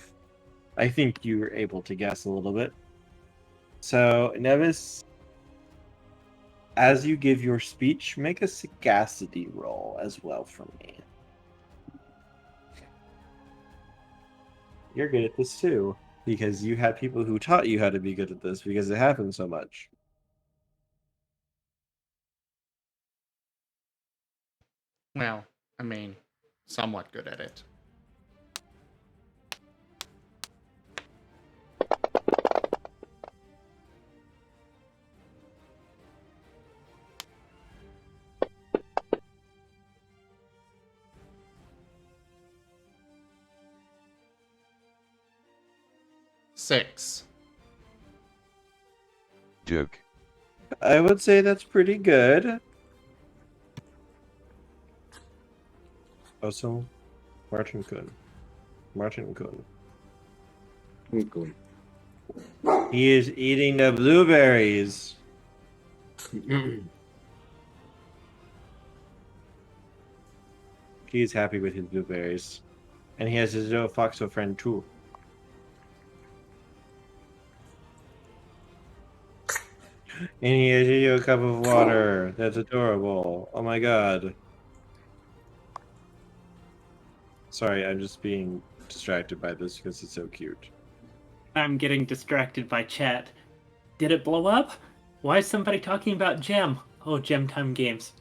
I think you were able to guess a little bit. So, Nevis, as you give your speech, make a sagacity roll as well for me. You're good at this too, because you had people who taught you how to be good at this because it happens so much. Well, I mean, somewhat good at it. Six. Joke. I would say that's pretty good. Also, Marten Kun. Okay. He is eating the blueberries. He is happy with his blueberries. And he has his little foxo friend too. And he has you a cup of water. That's adorable. Oh my god. Sorry, I'm just being distracted by this because it's so cute. I'm getting distracted by chat. Did it blow up? Why is somebody talking about Gem? Oh, Gem Time Games.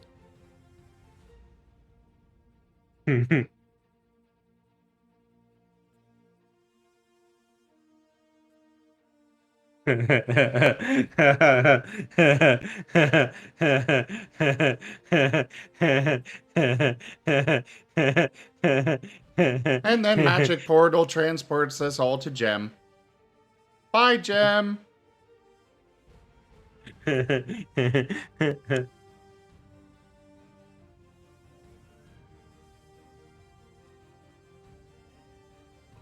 And then Magic Portal transports us all to Gem. Bye, Gem!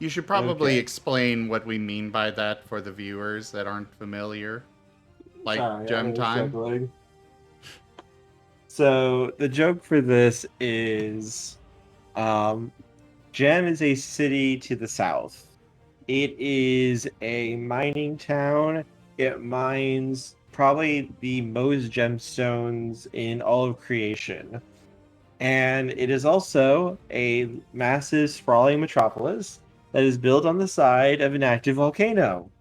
You should probably Okay. explain what we mean by that for the viewers that aren't familiar. Like Sorry, I Gem was Time. juggling. So the joke for this is, Gem is a city to the south. It is a mining town. It mines probably the most gemstones in all of creation. And it is also a massive sprawling metropolis that is built on the side of an active volcano.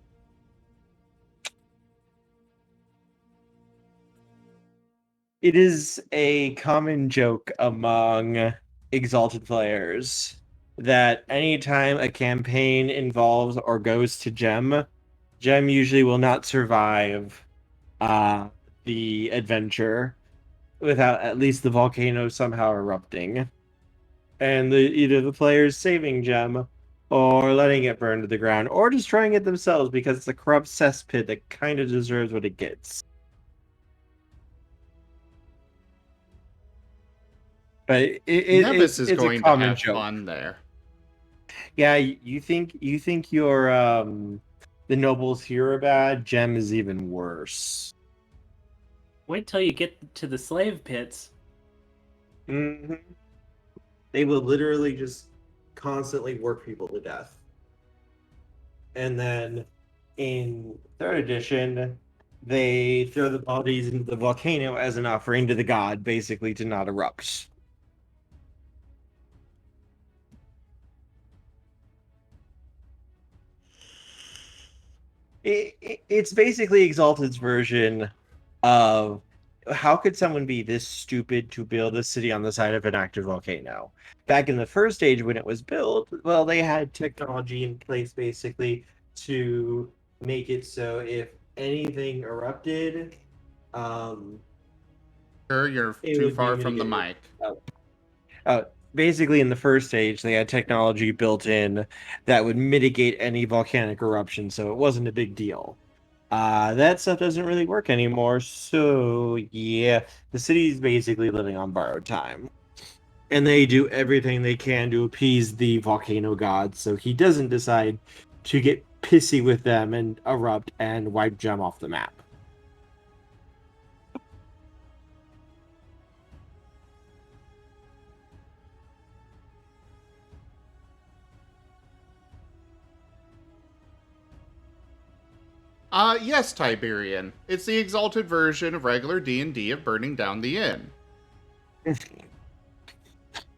It is a common joke among Exalted players that anytime a campaign involves or goes to Gem, Gem usually will not survive the adventure without at least the volcano somehow erupting. And either the players saving Gem or letting it burn to the ground or destroying it themselves because it's a corrupt cesspit that kind of deserves what it gets. But Nevis is it's a going to common have joke. fun there. Yeah, you think your the nobles here are bad? Gem is even worse. Wait till you get to the slave pits. Mm-hmm. They will literally just constantly work people to death. And then in third edition, they throw the bodies into the volcano as an offering to the god, basically to not erupt. It's basically Exalted's version of how could someone be this stupid to build a city on the side of an active volcano? Back in the first age when it was built, well, they had technology in place basically to make it so if anything erupted, Sure, you're it too would be far from the mitigated. mic. Basically, in the first stage, they had technology built in that would mitigate any volcanic eruption, so it wasn't a big deal. That stuff doesn't really work anymore, so yeah, the city's basically living on borrowed time. And they do everything they can to appease the volcano god, so he doesn't decide to get pissy with them and erupt and wipe Gem off the map. Yes, Tiberian. It's the Exalted version of regular D&D of burning down the inn.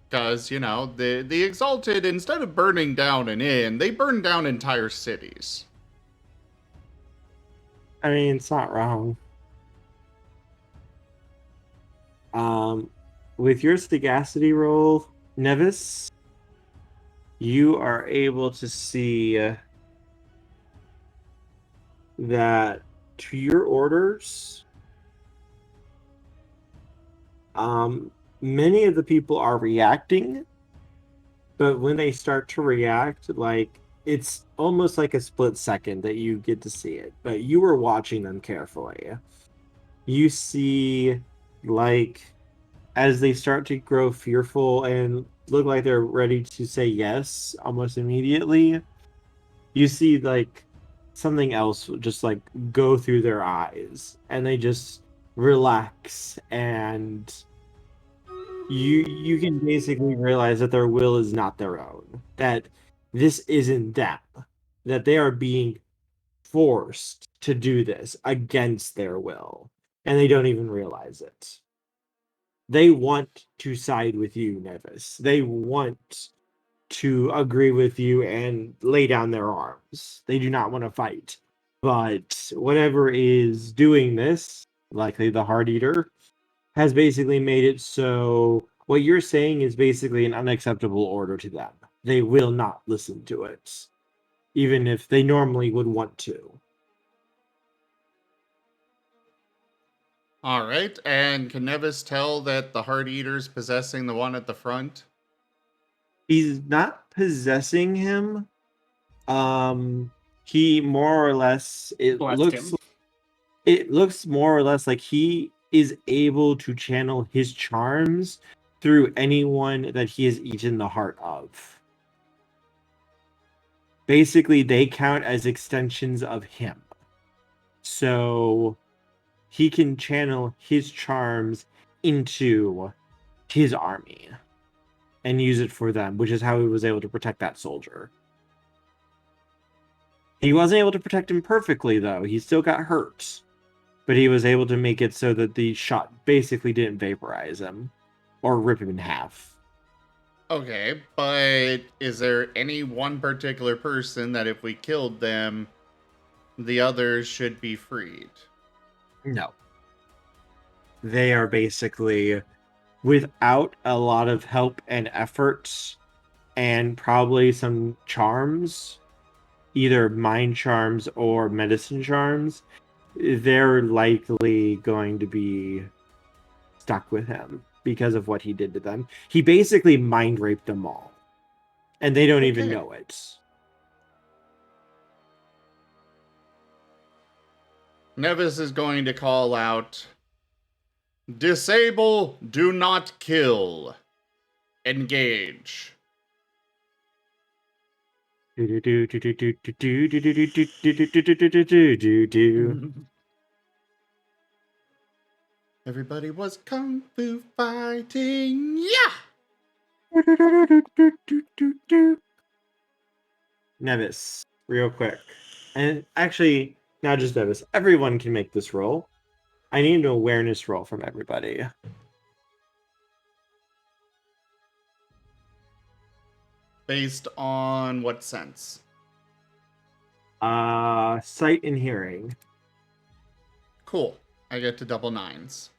Because, you know, the Exalted, instead of burning down an inn, they burn down entire cities. I mean, it's not wrong. With your sagacity roll, Nevis, you are able to see that to your orders, many of the people are reacting, but when they start to react, like, it's almost like a split second that you get to see it, but you were watching them carefully. You see, like, as they start to grow fearful and look like they're ready to say yes almost immediately, you see, like, something else just, like, go through their eyes, and they just relax, and you can basically realize that their will is not their own, that this isn't them, that they are being forced to do this against their will, and they don't even realize it. They want to side with you, Nevis. They want to agree with you and lay down their arms. They do not want to fight. But whatever is doing this, likely the Heart Eater, has basically made it so what you're saying is basically an unacceptable order to them. They will not listen to it, even if they normally would want to. Alright, and can Nevis tell that the Heart Eater's possessing the one at the front? He's not possessing him. He more or less Blessed him. it looks more or less like he is able to channel his charms through anyone that he has eaten the heart of. Basically, they count as extensions of him. So he can channel his charms into his army and use it for them, which is how he was able to protect that soldier. He wasn't able to protect him perfectly, though. He still got hurt. But he was able to make it so that the shot basically didn't vaporize him or rip him in half. Okay, but is there any one particular person that if we killed them, the others should be freed? No. They are basically, without a lot of help and efforts and probably some charms, either mind charms or medicine charms, they're likely going to be stuck with him because of what he did to them. He basically mind raped them all, and they don't even Okay. know it. Nevis is going to call out, "Disable, do not kill. Engage." Everybody was kung fu fighting, yeah! Nevis, real quick. And actually, not just Nevis, everyone can make this roll. I need an awareness roll from everybody. Based on what sense? Sight and hearing. Cool. I get to double nines.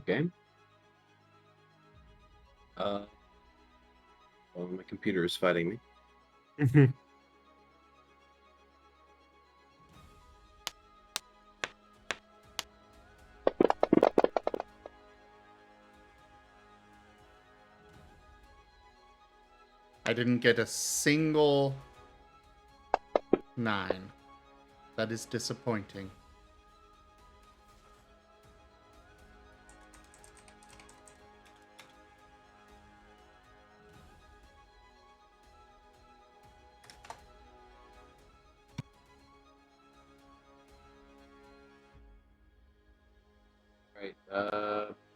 Okay. Oh, my computer is fighting me. I didn't get a single 9. That is disappointing. Right.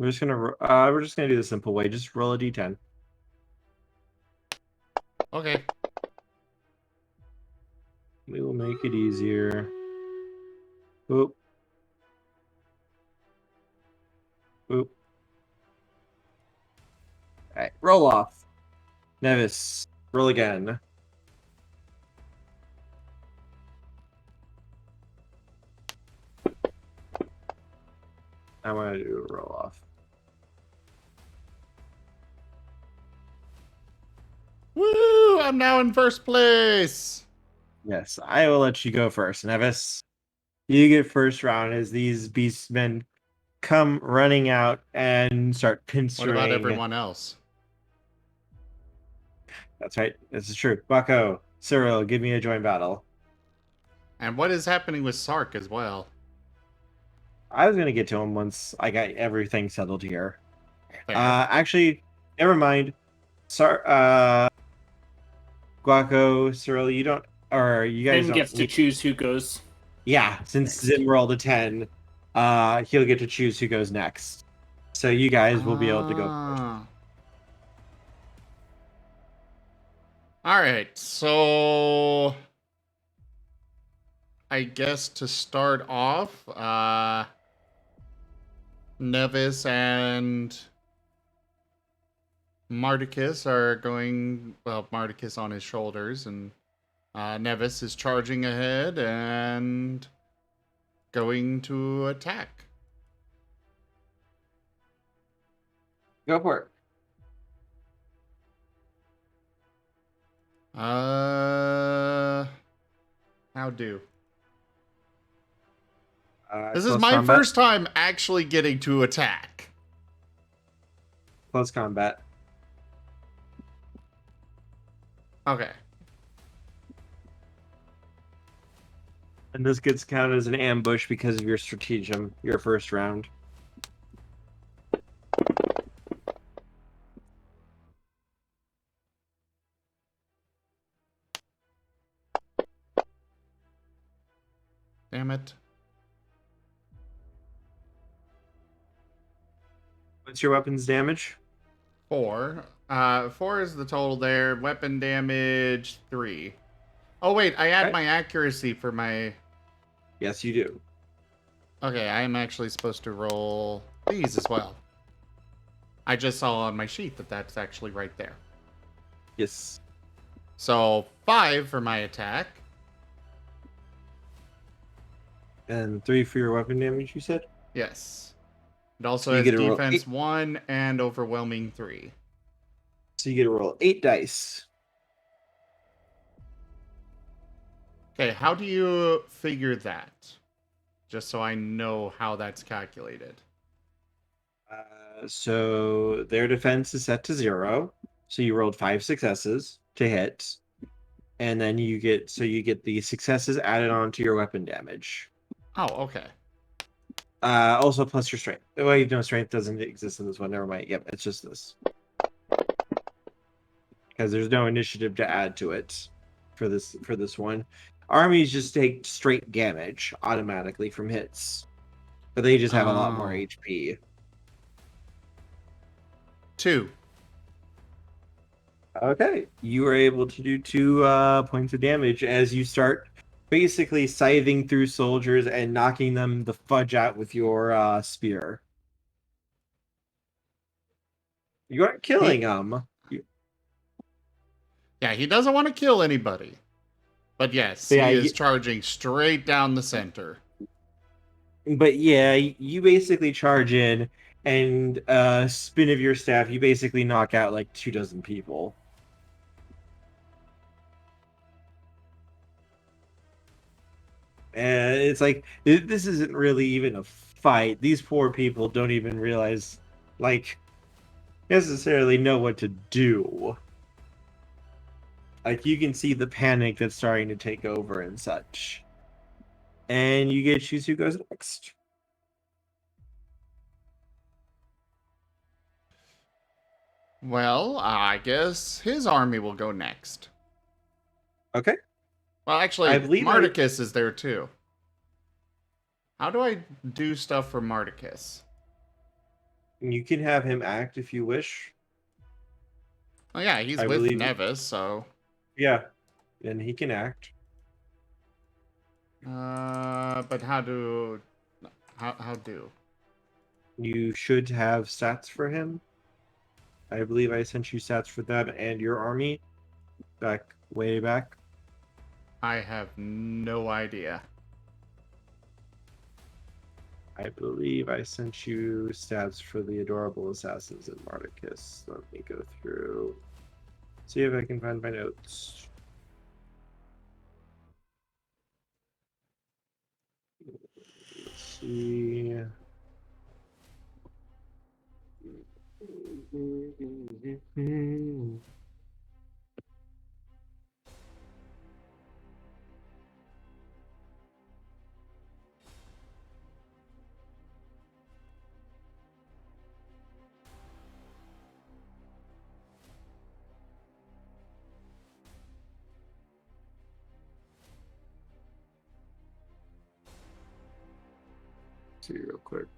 We're just gonna do the simple way. Just roll a d10. Okay. We will make it easier. Oop. Oop. Alright, roll off. Nevis, roll again. I want to do a roll off. Woo! I'm now in first place. Yes, I will let you go first, Nevis. You get first round as these beastmen come running out and start pinstering. What about everyone else? That's right. This is true. Bucko, Cyril, give me a joint battle. And what is happening with Sark as well? I was gonna get to him once I got everything settled here. Fair. Actually, never mind. Guaco, Cyril, you don't, or you guys Finn don't. gets to choose who goes. Yeah, since Zim rolled a 10, he'll get to choose who goes next. So you guys will be able to go first. All right, so I guess to start off, Nevis and Marticus are going, well, Marticus on his shoulders, and Nevis is charging ahead and going to attack. Go for it. How do? This This is my first time actually getting to attack. Close combat. Okay. And this gets counted as an ambush because of your stratagem, your first round. Damn it. What's your weapon's damage? 4. 4 is the total there. Weapon damage 3. Oh wait, I add Okay. my accuracy for my. Yes, you do. Okay, I am actually supposed to roll these as well. I just saw on my sheet that that's actually right there. Yes. So 5 for my attack. And 3 for your weapon damage, you said? Yes. It also So you has get to roll defense 8. 1 and overwhelming 3. So you get to roll 8 dice. Okay, how do you figure that? Just so I know how that's calculated. So their defense is set to 0. So you rolled 5 successes to hit. And then you get the successes added on to your weapon damage. Oh, okay. Also plus your strength. Wait, no, strength doesn't exist in this one. Never mind. Yep, it's just this. Because there's no initiative to add to it for this one. Armies just take straight damage automatically from hits. But they just have a lot more Oh. HP. 2. Okay. You are able to do 2 points of damage as you start basically scything through soldiers and knocking them the fudge out with your spear. You aren't killing them. Yeah, he doesn't want to kill anybody. But yes, Yeah, he is charging straight down the center. But yeah, you basically charge in and spin of your staff, you basically knock out like 24 people. And it's like, this isn't really even a fight. These poor people don't even realize, like, necessarily know what to do. Like, you can see the panic that's starting to take over and such. And you get to choose who goes next. Well, I guess his army will go next. Okay. Well, actually, I believe Marticus is there too. How do I do stuff for Marticus? You can have him act if you wish. Oh yeah, he's I with believe- Nevis, so Yeah, and he can act. but how do You should have stats for him. I believe I sent you stats for them and your army way back. I have no idea. I believe I sent you stats for the adorable assassins in Marticus. Let me go through. See if I can find my notes. Let's see. See real quick.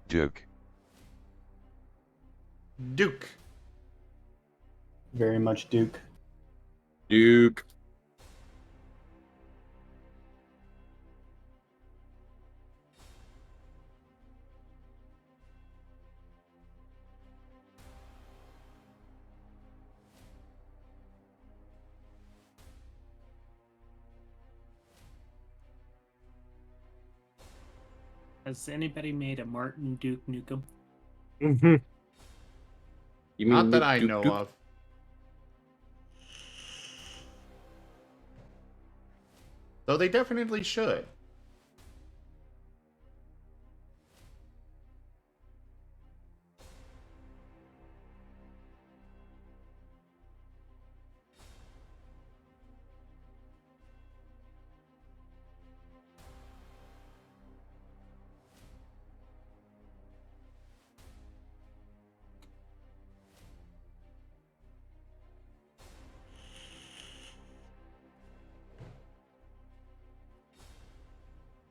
Duke. Duke. Very much Duke. Duke. Has anybody made a Marten Duke Nukem? You mean Not that Nuke, I Duke, know Duke? of. Though they definitely should.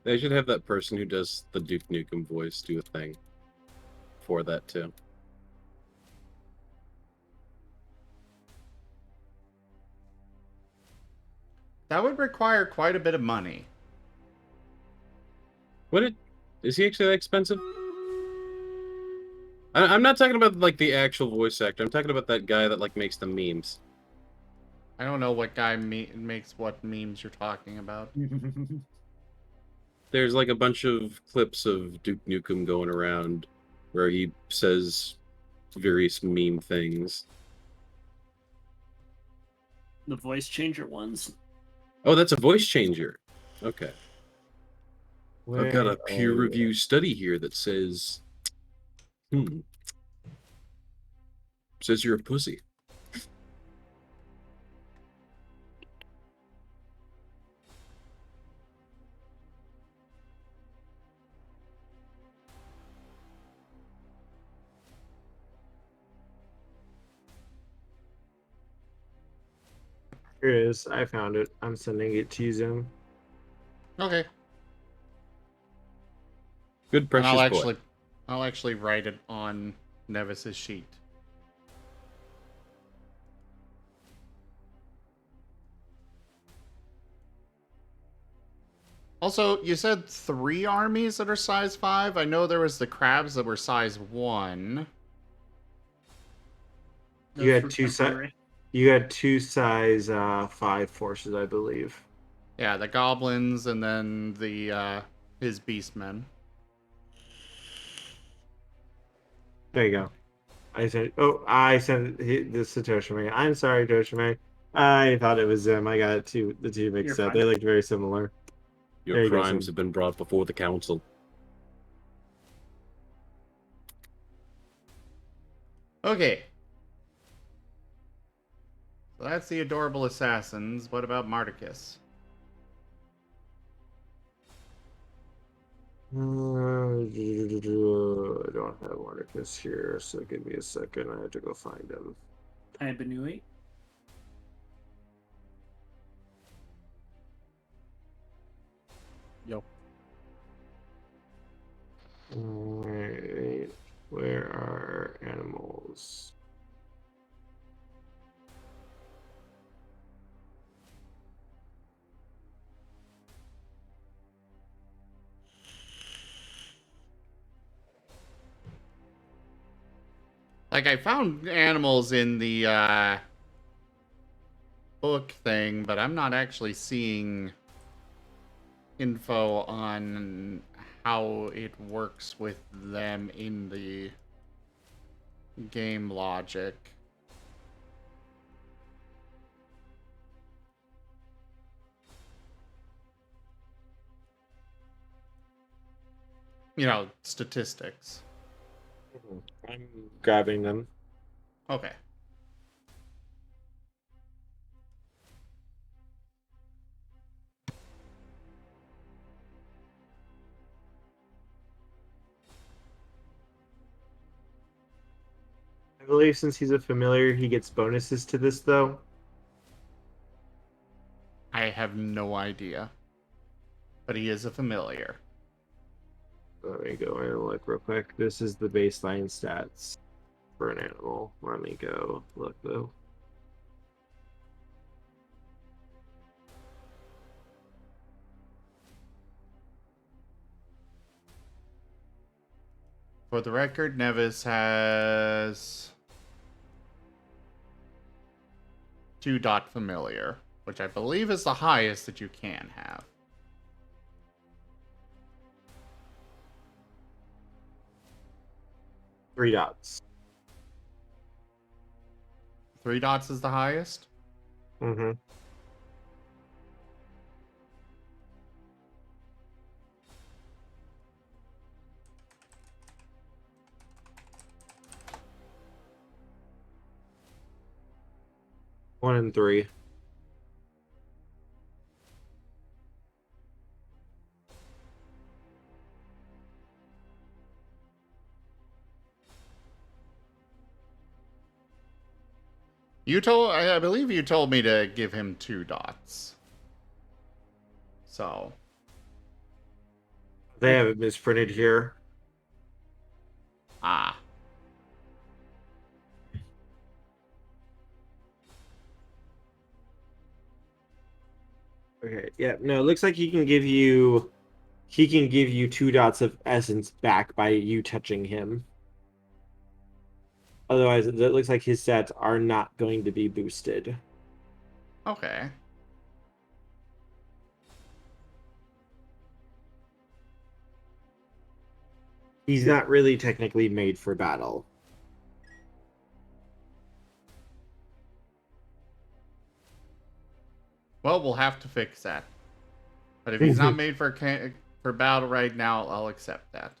They should have that person who does the Duke Nukem voice do a thing for that too. That would require quite a bit of money. Is he actually that expensive? I'm not talking about like the actual voice actor. I'm talking about that guy that like makes the memes. I don't know what guy makes what memes you're talking about. There's like a bunch of clips of Duke Nukem going around where he says various meme things. The voice changer ones? Oh, that's a voice changer. Okay. I've got a Where peer are review you? study here that says, says you're a pussy. Here it is. I found it. I'm sending it to you, Zoom. Okay. Good And precious boy. I'll actually write it on Nevis's sheet. Also, you said 3 armies that are size 5? I know there was the crabs that were size 1. You had Those two were si- temporary. You had two size 5 forces, I believe. Yeah, the goblins and then the his beastmen. There you go. I sent this to Toshime. I'm sorry, Toshime. I thought it was them. I got the two mixed You're up. fine. They looked very similar. There Your you go, crimes Zoom. have been brought before the council. Okay. So that's the adorable assassins. What about Marticus? I don't have Marticus here, so give me a second. I have to go find him. Ibanui. Yo. Alright, where are animals? Like, I found animals in the book thing, but I'm not actually seeing info on how it works with them in the game logic. You know, statistics. I'm grabbing them. Okay. I believe since he's a familiar, he gets bonuses to this, though. I have no idea. But he is a familiar. Let me go in and look real quick. This is the baseline stats for an animal. Let me go look, though. For the record, Nevis has 2 familiar, which I believe is the highest that you can have. Three dots. 3 is the highest? Mm-hmm. One and three. I believe you told me to give him 2. So. They have it misprinted here. Ah. Okay, yeah, no, it looks like he can give you 2 dots of essence back by you touching him. Otherwise, it looks like his stats are not going to be boosted. Okay. He's not really technically made for battle. Well, we'll have to fix that. But if he's not made for battle right now, I'll accept that.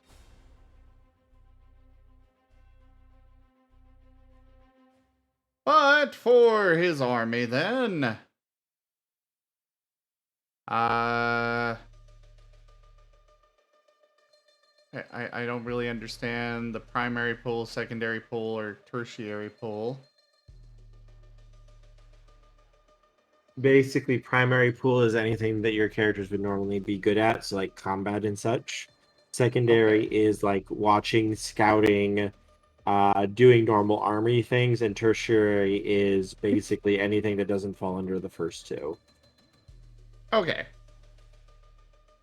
But for his army, then. I don't really understand the primary pool, secondary pool, or tertiary pool. Basically, primary pool is anything that your characters would normally be good at, so like combat and such. Secondary is like watching, scouting, doing normal army things, and tertiary is basically anything that doesn't fall under the first two. Okay.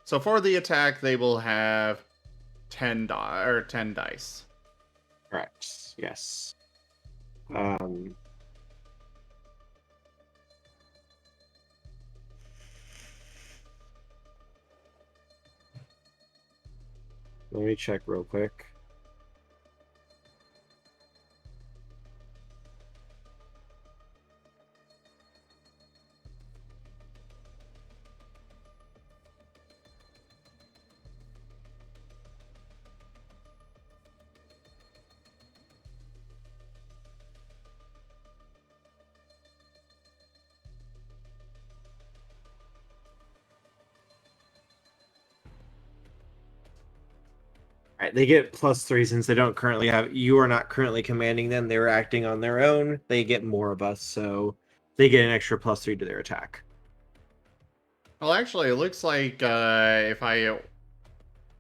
So for the attack, they will have 10 dice. Correct. Yes. Let me check real quick. Right, they get +3 since they don't currently have. You are not currently commanding them. They were acting on their own. They get more of us, so they get an extra +3 to their attack. Well, actually, it looks like if I...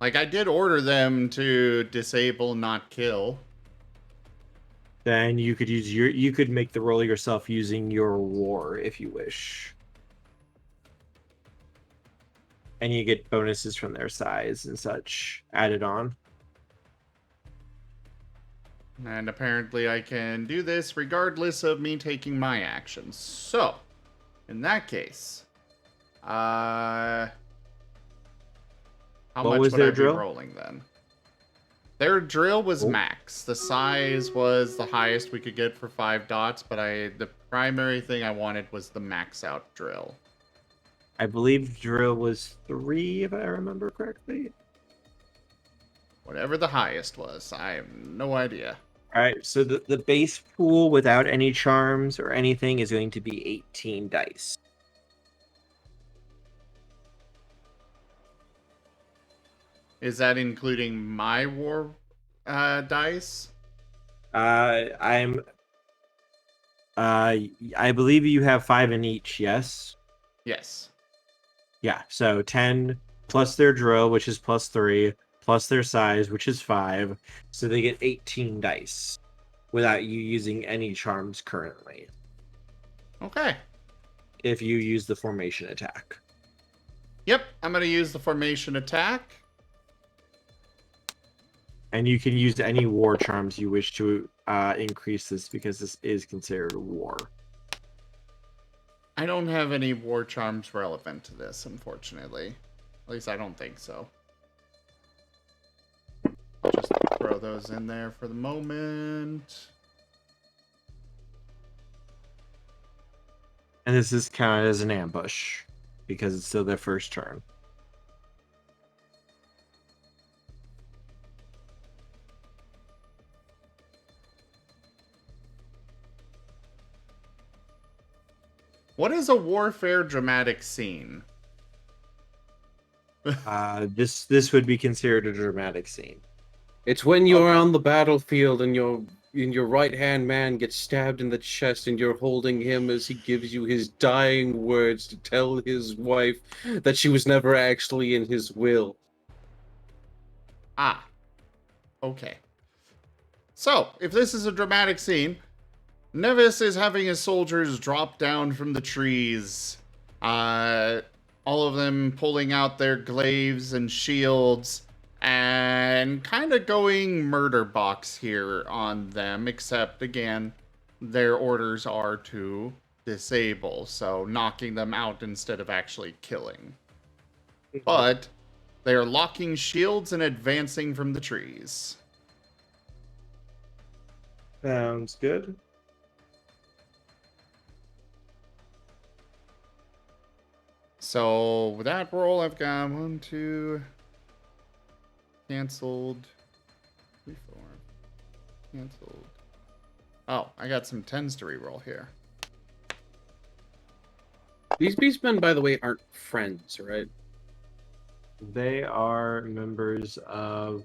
Like, I did order them to disable, not kill. Then you could use you could make the roll yourself using your war if you wish. And you get bonuses from their size and such added on. And apparently I can do this regardless of me taking my actions. So, in that case, how What much was would their I be drill? rolling then? Their drill was Oh. max. The size was the highest we could get for 5 dots, but the primary thing I wanted was the max out drill. I believe drill was 3, if I remember correctly. Whatever the highest was, I have no idea. All right, so the base pool without any charms or anything is going to be 18 dice. Is that including my war dice? I believe you have 5 in each. Yes. Yes. Yeah. So 10 plus their drill, which is plus 3, plus their size, which is 5. So they get 18 dice without you using any charms currently. Okay. If you use the formation attack. Yep, I'm going to use the formation attack. And you can use any war charms you wish to increase this because this is considered a war. I don't have any war charms relevant to this, unfortunately. At least I don't think so. Just throw those in there for the moment. And this is counted as an ambush because it's still their first turn. What is a warfare dramatic scene? This would be considered a dramatic scene. It's when you're on the battlefield and your right-hand man gets stabbed in the chest and you're holding him as he gives you his dying words to tell his wife that she was never actually in his will. Ah. Okay. So, if this is a dramatic scene, Nevis is having his soldiers drop down from the trees. All of them pulling out their glaives and shields and kind of going murder box here on them, except again, their orders are to disable, so knocking them out instead of actually killing. But they are locking shields and advancing from the trees. Sounds good. So with that roll, I've got 1, 2, canceled, 3, 4, canceled. Oh, I got some 10s to reroll here. These beastmen, by the way, aren't friends, right? They are members of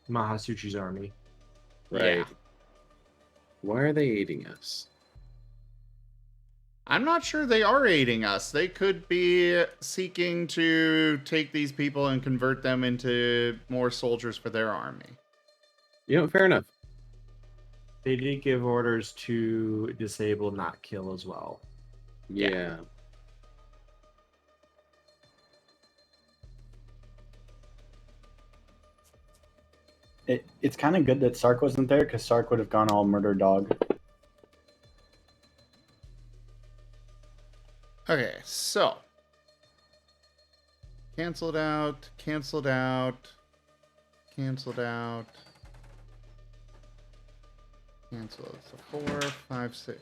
Mahasuchi's army. Right. Yeah. Why are they aiding us? I'm not sure they are aiding us. They could be seeking to take these people and convert them into more soldiers for their army. You know, fair enough. They did give orders to disable, not kill as well. Yeah. It's kind of good that Sark wasn't there, because Sark would have gone all murder dog. Okay, so. Canceled out, canceled out, canceled out. Cancel. So 4, 5, 6.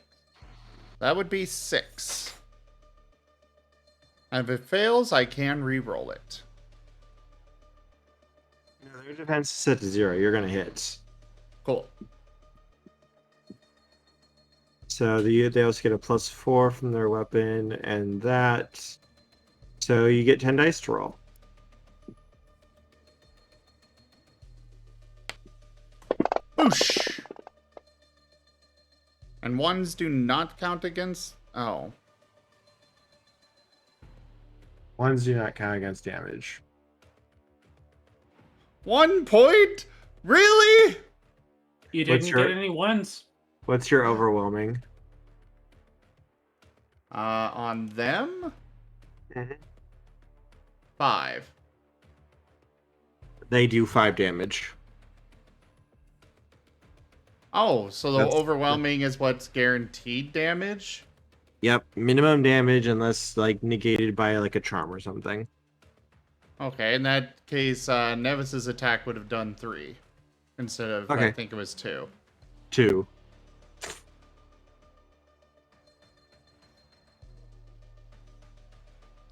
That would be 6. And if it fails, I can re-roll it. No, their defense is set to 0. You're going to hit. Cool. So they also get a +4 from their weapon, and that. So you get 10 dice to roll. Boosh! And 1s do not count against... Oh. Ones do not count against damage. 1 point? Really? You What's didn't your- get any ones. What's your overwhelming? On them? Mhm. 5. They do 5 damage. Oh, so the That's- overwhelming is what's guaranteed damage? Yep, minimum damage unless like negated by like a charm or something. Okay, in that case, Nevis's attack would have done 3 instead of, I Okay. think it was 2. 2.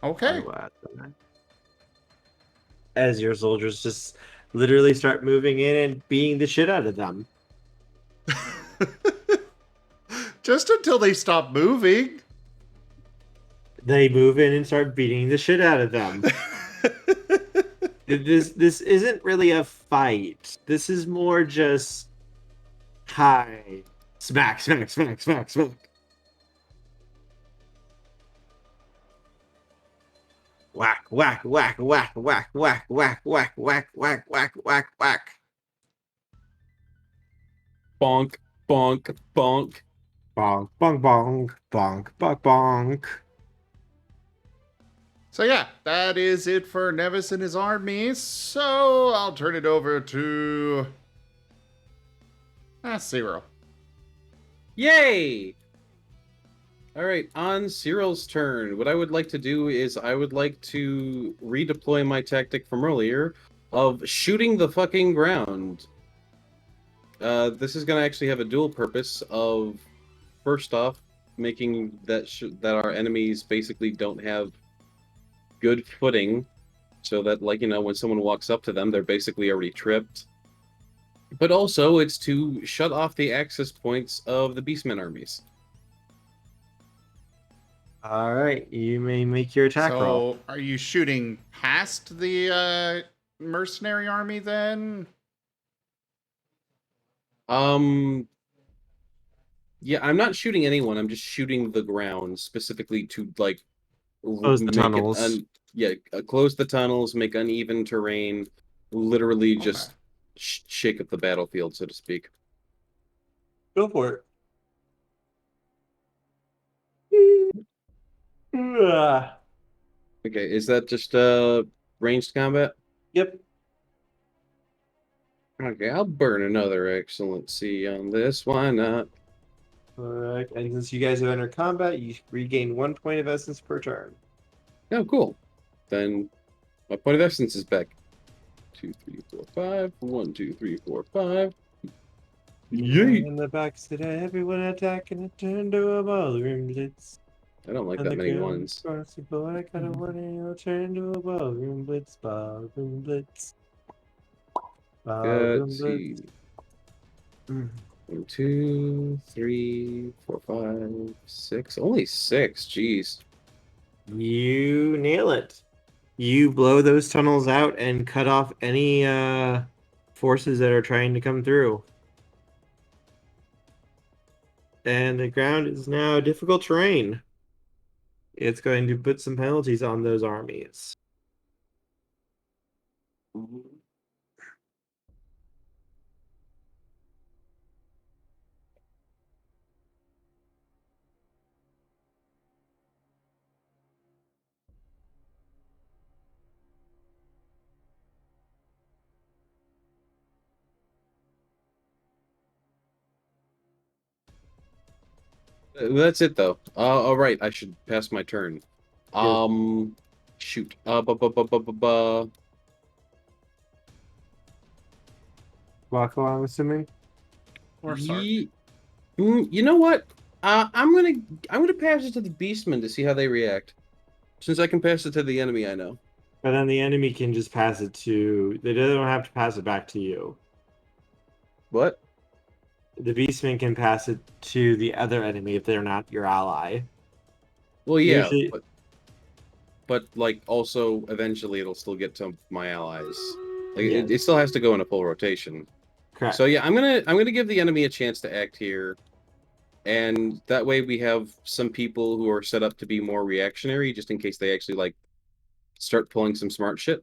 Okay. I'll add that. As your soldiers just literally start moving in and beating the shit out of them. Just until they stop moving. They move in and start beating the shit out of them. This isn't really a fight. This is more just hi. Smack, smack, smack, smack, smack. Whack, whack, whack, whack, whack, whack, whack, whack, whack, whack, whack, whack, whack. Bonk, bonk, bonk. Bonk, bonk, bonk, bonk, bonk, bonk. So yeah, that is it for Nevis and his army. So I'll turn it over to Cyril. Yay! All right, on Cyril's turn, what I would like to do is I would like to redeploy my tactic from earlier of shooting the fucking ground. This is going to actually have a dual purpose of, first off, making that that our enemies basically don't have good footing, so that, like, you know, when someone walks up to them, they're basically already tripped. But also, it's to shut off the access points of the Beastmen armies. All right, you may make your attack roll. So are you shooting past the mercenary army then? Yeah, I'm not shooting anyone. I'm just shooting the ground specifically to, like, Close the tunnels. Close the tunnels, make uneven terrain, literally just Okay. shake up the battlefield, so to speak. Go for it. Okay, is that just ranged combat? Yep. Okay, I'll burn another excellency on this. Why not? Alright, and since you guys have entered combat, you regain 1 point of essence per turn. Oh, cool. Then my point of essence is back. 2, 3, 4, 5. 1, 2, 3, 4, 5. Yeet! In the backseat, everyone attacking it turned to a ballroom blitz. I don't like And that the many girl ones. across the boy, I kinda want to turn to a ballroom blitz, ballroom blitz. Ballroom Let's blitz. see. Mm. 1, 2, 3, 4, 5, 6. Only 6. Jeez. You nail it. You blow those tunnels out and cut off any forces that are trying to come through. And the ground is now difficult terrain. It's going to put some penalties on those armies. That's it, though. All right, I should pass my turn. Shoot. Wacko, I'm assuming. Or Sark. You know what? I'm gonna pass it to the Beastmen to see how they react. Since I can pass it to the enemy, I know. But then the enemy can just pass it to. They don't have to pass it back to you. What? The Beastman can pass it to the other enemy if they're not your ally. Well, yeah, Usually- but like also eventually it'll still get to my allies. Like Yes. it still has to go in a full rotation. Correct. So yeah, I'm gonna give the enemy a chance to act here, and that way we have some people who are set up to be more reactionary, just in case they actually like start pulling some smart shit.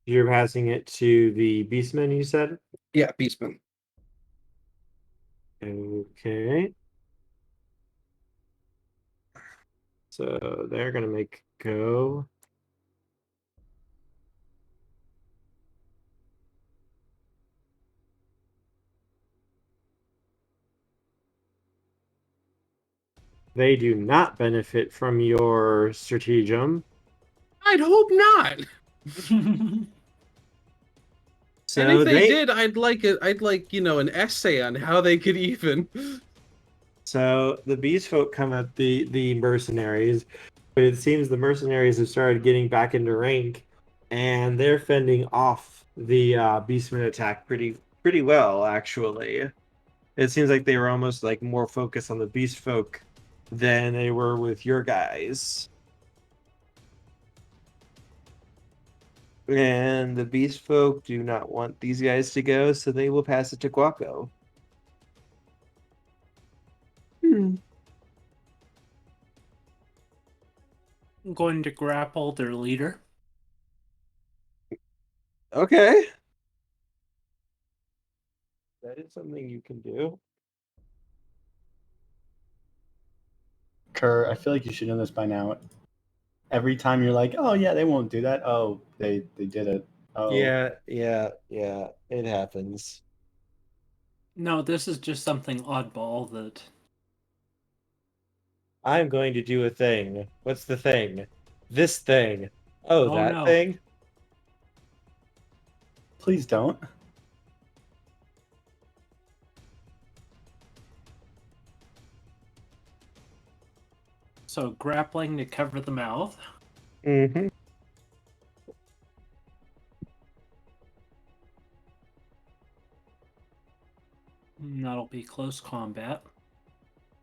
You're passing it to the beastman, you said? Yeah, Beastman. Okay. So they're gonna make go. They do not benefit from your stratagem. I'd hope not. So and if they did, I'd like an essay on how they could even. So the beast folk come at the mercenaries, but it seems the mercenaries have started getting back into rank, and they're fending off the beastman attack pretty well, actually. It seems like they were almost like more focused on the beast folk than they were with your guys. And the beast folk do not want these guys to go, so they will pass it to Guaco. I'm going to grapple their leader. Okay. That is something you can do. Kerr, I feel like you should know this by now. Every time you're like, oh yeah, they won't do that. Oh, they did it. Oh Yeah, it happens. No, this is just something oddball that. I'm going to do a thing. What's the thing? This thing. Oh, Oh, that no. thing? please don't. So grappling to cover the mouth. Mm-hmm. That'll be close combat.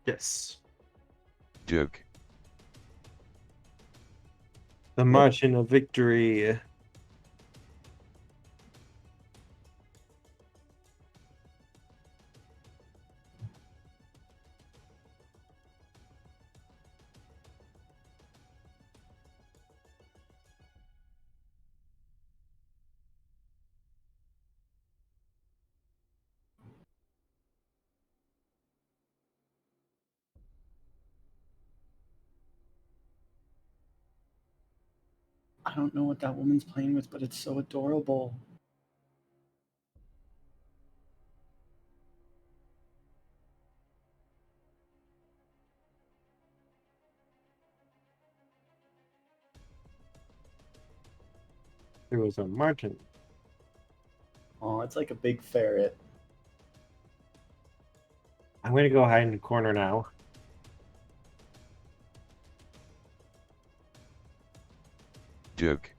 Yes. Duke. The marching of victory. I don't know what that woman's playing with, but it's so adorable. There was a Marten. Oh, it's like a big ferret. I'm going to go hide in the corner now. Duke.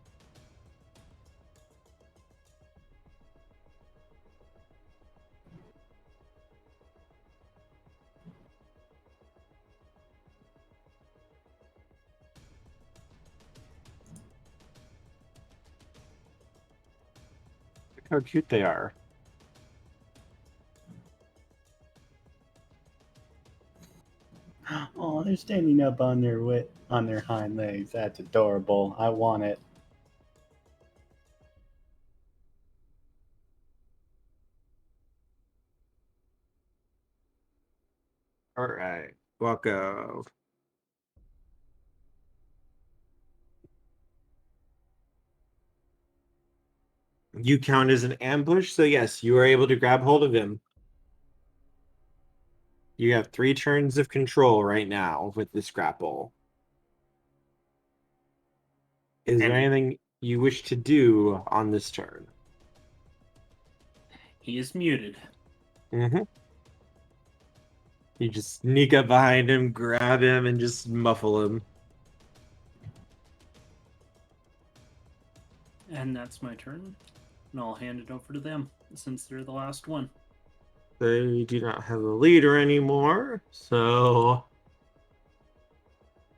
Look how cute they are. Oh, they're standing up on their hind legs. That's adorable. I want it. All right. Guaco. You count as an ambush, so yes, you are able to grab hold of him. You have 3 turns of control right now with this grapple. Is there And- anything you wish to do on this turn? He is muted. Mm-hmm. You just sneak up behind him, grab him, and just muffle him. And that's my turn. And I'll hand it over to them since they're the last one. They do not have a leader anymore, so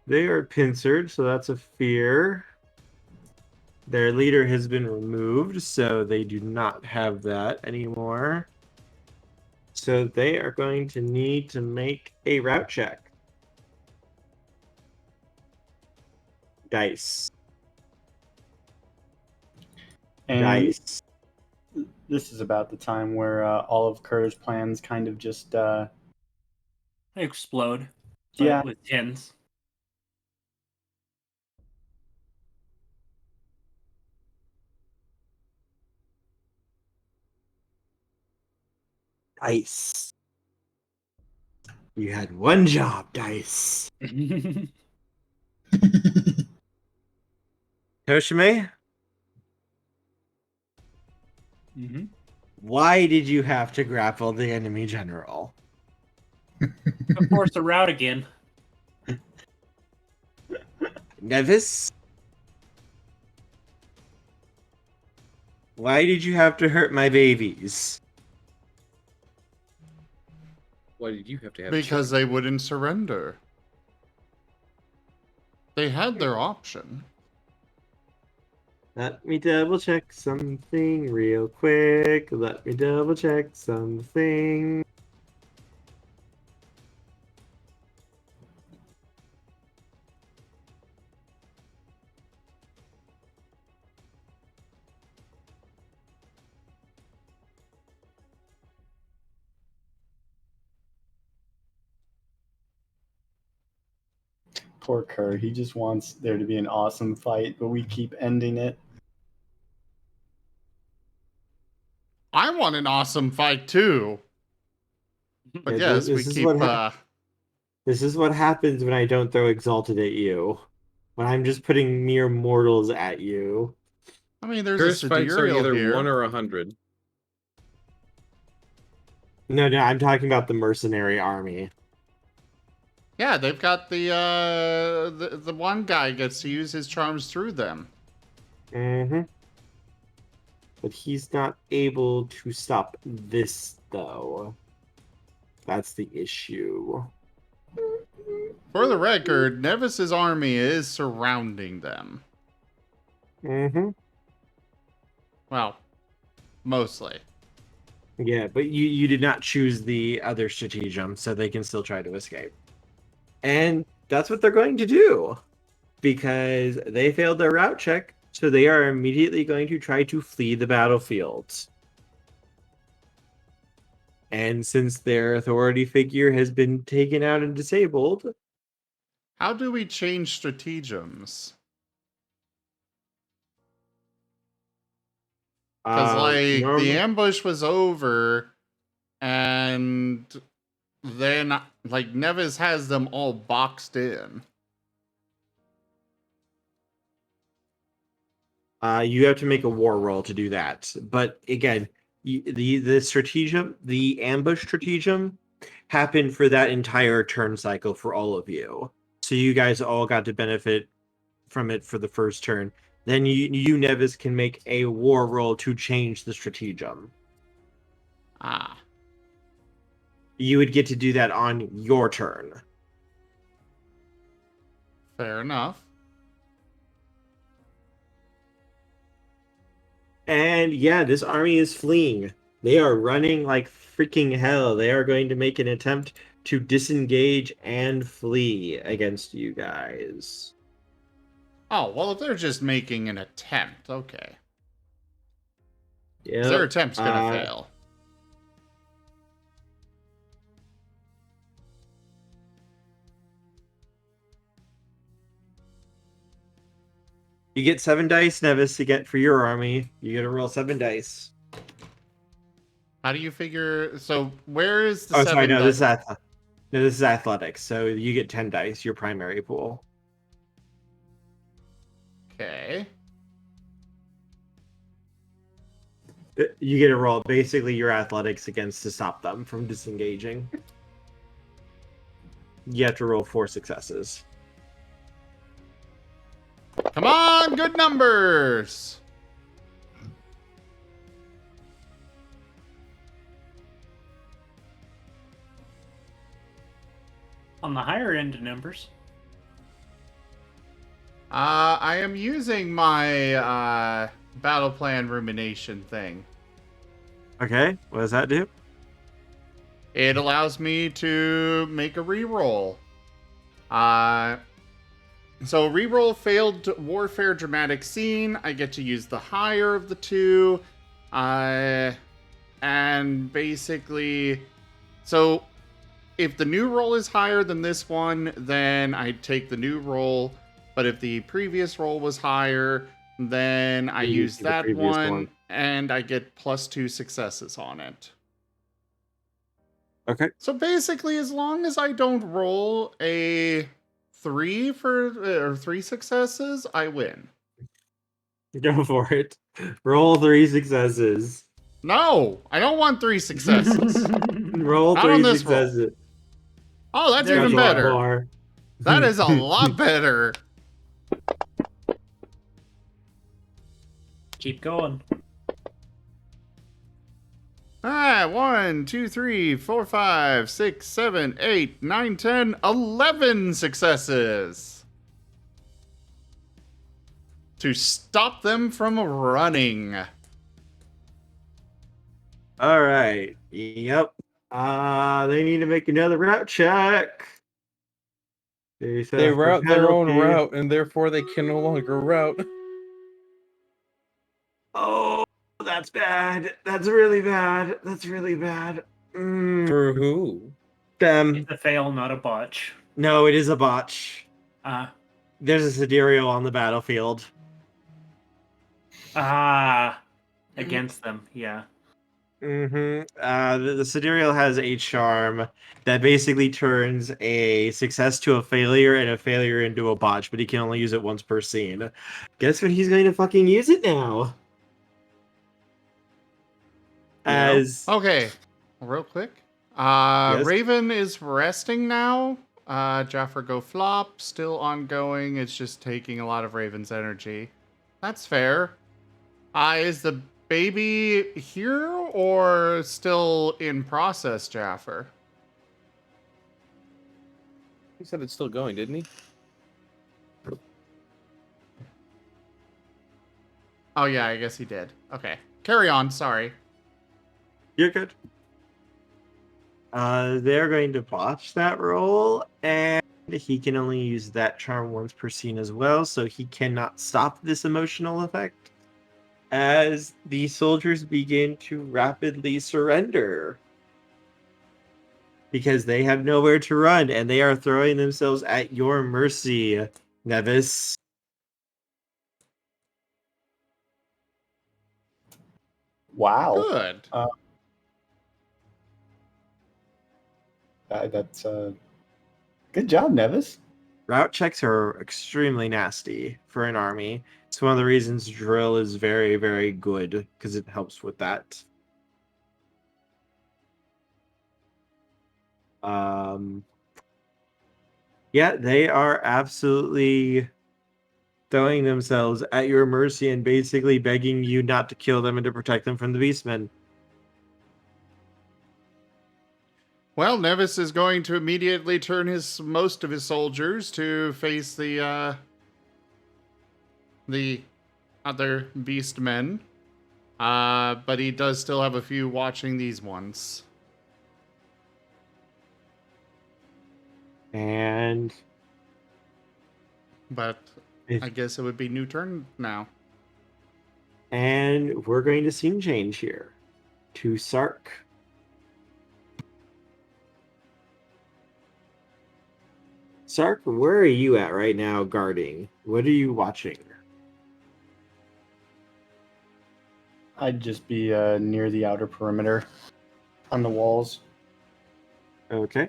they are pincered, so that's a fear. Their leader has been removed, so they do not have that anymore. So they are going to need to make a route check. Dice. And Nice. this is about the time where all of Kerr's plans kind of just They explode. But Yeah. with tins. Dice. You had one job, Dice. Toshime, Mm-hmm. why did you have to grapple the enemy general? To force a route again. Nevis, why did you have to hurt my babies? Why did you have to have Because children? they wouldn't surrender. They had their option. Let me double check something real quick. Let me double check something. poor Kerr. He just wants there to be an awesome fight, but we keep ending it. I want an awesome fight too. But Yeah, yes, we this is keep this is what happens when I don't throw Exalted at you. When I'm just putting mere mortals at you. I mean, there's Curse a fights are sidereal either here. 1 or 100. No, I'm talking about the mercenary army. Yeah, they've got the one guy gets to use his charms through them. Mm-hmm. But he's not able to stop this, though. That's the issue. For the record, Nevis's army is surrounding them. Mm-hmm. Well, mostly. Yeah, but you did not choose the other stratagem, so they can still try to escape. And that's what they're going to do. Because they failed their route check, so they are immediately going to try to flee the battlefield. And since their authority figure has been taken out and disabled, How do we change stratagems? Because, like, the ambush was over, and then, like, Nevis has them all boxed in. You have to make a war roll to do that. But again, the stratagem, the ambush stratagem, happened for that entire turn cycle for all of you. So you guys all got to benefit from it for the first turn. Then you Nevis can make a war roll to change the stratagem. Ah. You would get to do that on your turn. Fair enough. And yeah, this army is fleeing. They are running like freaking hell. They are going to make an attempt to disengage and flee against you guys. Oh, well, if they're just making an attempt, okay. Yeah, Their attempt's gonna fail. You get 7 dice, Nevis, to get for your army. You get to roll 7 dice. How do you figure? So where is the Oh, seven? sorry, no, this is athletics. So you get 10 dice, your primary pool. Okay. You get to roll basically your athletics against to stop them from disengaging. You have to roll 4 successes. Come on, good numbers. On the higher end of numbers. I am using my battle plan rumination thing. Okay, what does that do? It allows me to make a reroll. So reroll failed warfare dramatic scene. I get to use the higher of the two. And basically, so if the new roll is higher than this one, then I take the new roll. But if the previous roll was higher, then I You use use the that previous one, one. and I get +2 successes on it. Okay. So basically, as long as I don't roll a 3 or 3 successes, I win. Go for it. Roll 3 successes. No, I don't want 3 successes. Roll Not 3 on this roll. successes. Oh, that's There even you That's a lot better. more. That is a lot better. Keep going. Alright, 1, 2, 3, 4, 5, 6, 7, 8, 9, 10, 11 successes. To stop them from running. All right. Yep. They need to make another route check. They route their own route, and therefore they can no longer route. Oh, that's bad. That's really bad. That's really bad. For who? Them. It's a fail, not a botch. No, it is a botch. Ah. There's a Sidereal on the battlefield. Against them, yeah. The Sidereal has a charm that basically turns a success to a failure and a failure into a botch, but he can only use it once per scene. Guess what? He's going to fucking use it now. As Okay, real quick. Yes? Raven is resting now. Jaffer go flop, still ongoing. It's just taking a lot of Raven's energy. That's fair. Is the baby here or still in process, Jaffer? He said it's still going, didn't he? Oh yeah, I guess he did. Okay. Carry on, sorry. You're good. They're going to botch that roll, and he can only use that charm once per scene as well, so he cannot stop this emotional effect as the soldiers begin to rapidly surrender because they have nowhere to run and they are throwing themselves at your mercy, Nevis. Wow. Good. That's good job, Nevis. Route checks are extremely nasty for an army. It's one of the reasons drill is very, very good because it helps with that. Yeah, they are absolutely throwing themselves at your mercy and basically begging you not to kill them and to protect them from the beastmen. Well, Nevis is going to immediately turn most of his soldiers to face the other beastmen. But he does still have a few watching these ones. And But I guess it would be new turn now. And we're going to scene change here to Sark. Sark, where are you at right now guarding? What are you watching? I'd just be near the outer perimeter on the walls. Okay.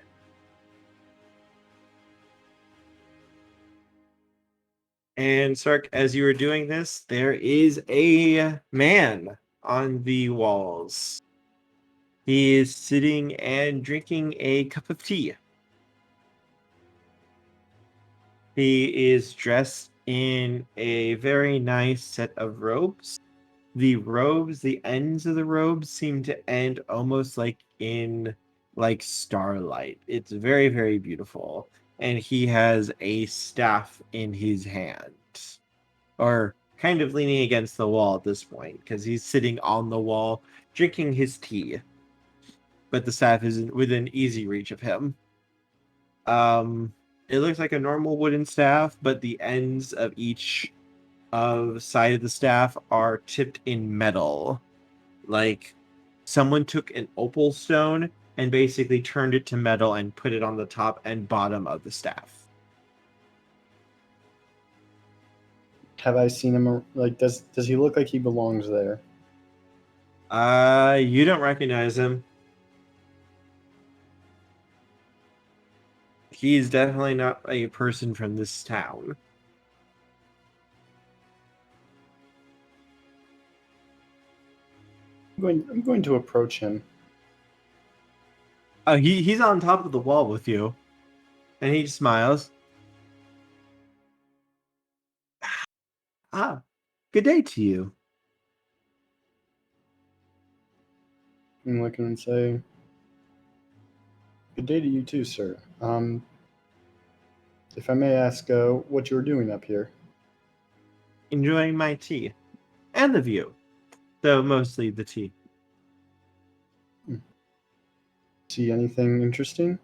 And Sark, as you are doing this, there is a man on the walls. He is sitting and drinking a cup of tea. He is dressed in a very nice set of robes. The robes, the ends of the robes seem to end almost like in starlight. It's very, very beautiful. And he has a staff in his hand. Or kind of leaning against the wall at this point, because he's sitting on the wall drinking his tea. But the staff is within easy reach of him. It looks like a normal wooden staff, but the ends of each side of the staff are tipped in metal. Like someone took an opal stone and basically turned it to metal and put it on the top and bottom of the staff. Have I seen him? Like, does he look like he belongs there? You don't recognize him. He's definitely not a person from this town. I'm going to approach him. Oh, he's on top of the wall with you, and he smiles. Ah, good day to you. I'm looking and say, "Good day to you too, sir. If I may ask, what you're doing up here?" Enjoying my tea. And the view. Though mostly the tea. See anything interesting?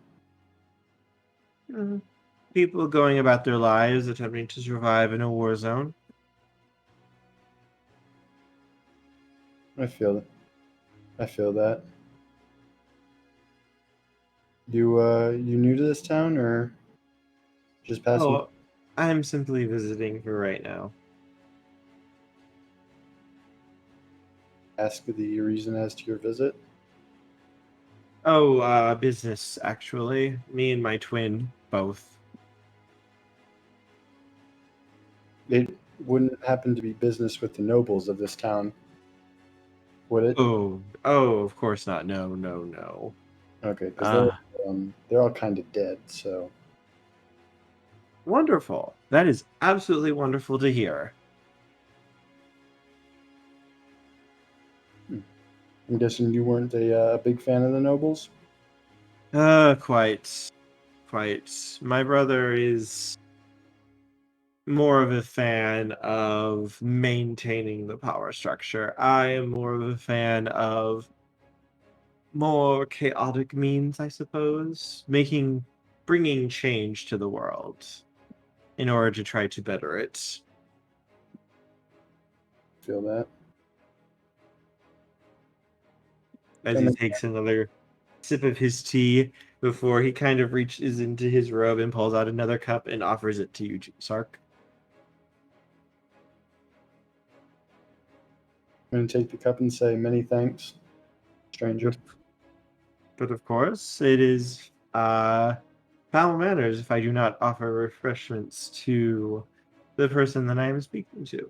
People going about their lives, attempting to survive in a war zone. I feel it. I feel that. You new to this town or just passing? Oh, I'm simply visiting for right now. Ask the reason as to your visit. Oh, business, actually. Me and my twin, both. It wouldn't happen to be business with the nobles of this town, would it? Oh, of course not. No, no, no. Okay, because Ah, they're all kind of dead. So wonderful. That is absolutely wonderful to hear. I'm guessing you weren't a big fan of the nobles. Quite. Quite. My brother is more of a fan of maintaining the power structure. I am more of a fan of more chaotic means, I suppose, bringing change to the world in order to try to better it. Feel that. As I he mean, takes another sip of his tea before he kind of reaches into his robe and pulls out another cup and offers it to you, Sark. I'm going to take the cup and say many thanks, stranger. But of course, it is foul manners if I do not offer refreshments to the person that I am speaking to.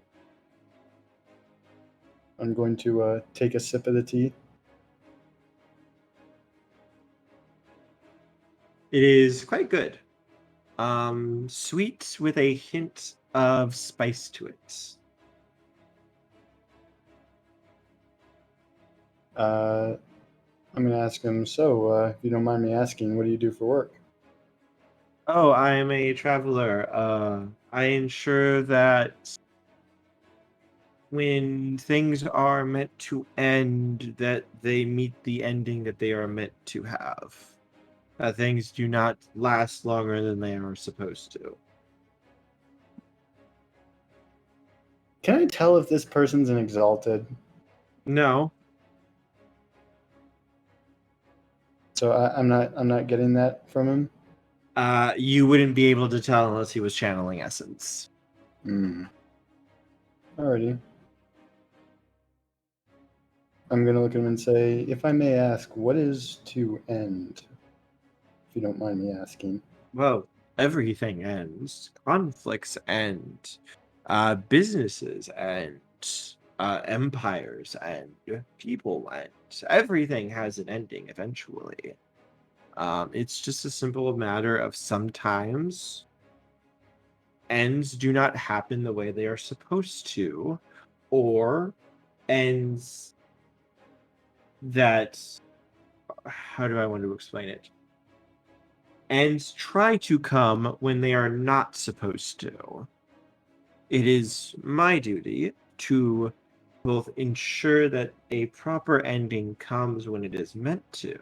I'm going to take a sip of the tea. It is quite good. Sweet with a hint of spice to it. I'm going to ask him, so if you don't mind me asking, what do you do for work? Oh, I am a traveler. I ensure that when things are meant to end, that they meet the ending that they are meant to have. Things do not last longer than they are supposed to. Can I tell if this person's an exalted? No. So I'm not getting that from him. You wouldn't be able to tell unless he was channeling essence. Alrighty. I'm gonna look at him and say, if I may ask, what is to end? If you don't mind me asking. Well, everything ends. Conflicts end. Businesses end. Empires end. People end. Everything has an ending eventually. It's just a simple matter of sometimes ends do not happen the way they are supposed to, or ends that, how do I want to explain it? Ends try to come when they are not supposed to. It is my duty to both ensure that a proper ending comes when it is meant to,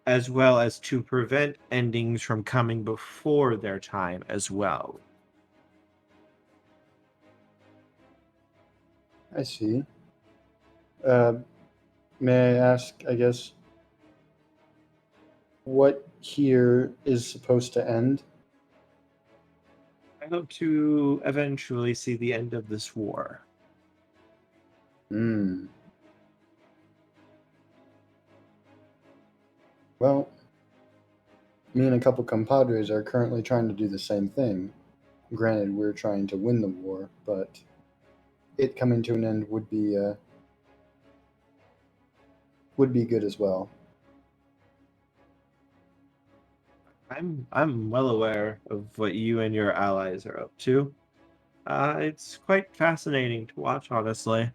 as well as to prevent endings from coming before their time as well. I see. May I ask, I guess, what here is supposed to end? I hope to eventually see the end of this war. Hmm. Well, me and a couple compadres are currently trying to do the same thing. Granted, we're trying to win the war, but it coming to an end would be good as well. I'm well aware of what you and your allies are up to. It's quite fascinating to watch, honestly.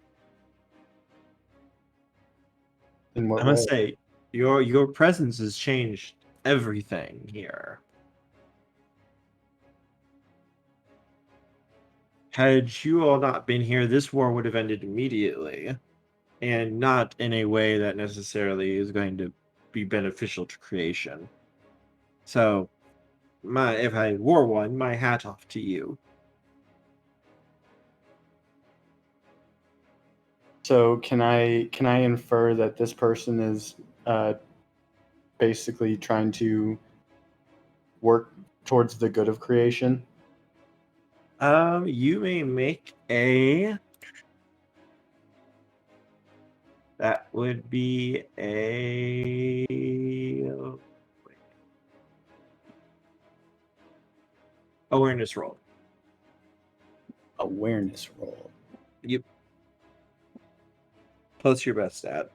In what I way? must say, your presence has changed everything here. Had you all not been here, this war would have ended immediately, and not in a way that necessarily is going to be beneficial to creation. So, if I wore one, my hat off to you. So can I infer that this person is basically trying to work towards the good of creation? You may make a. That would be a awareness roll. Awareness roll. Yep. Plus your best stat.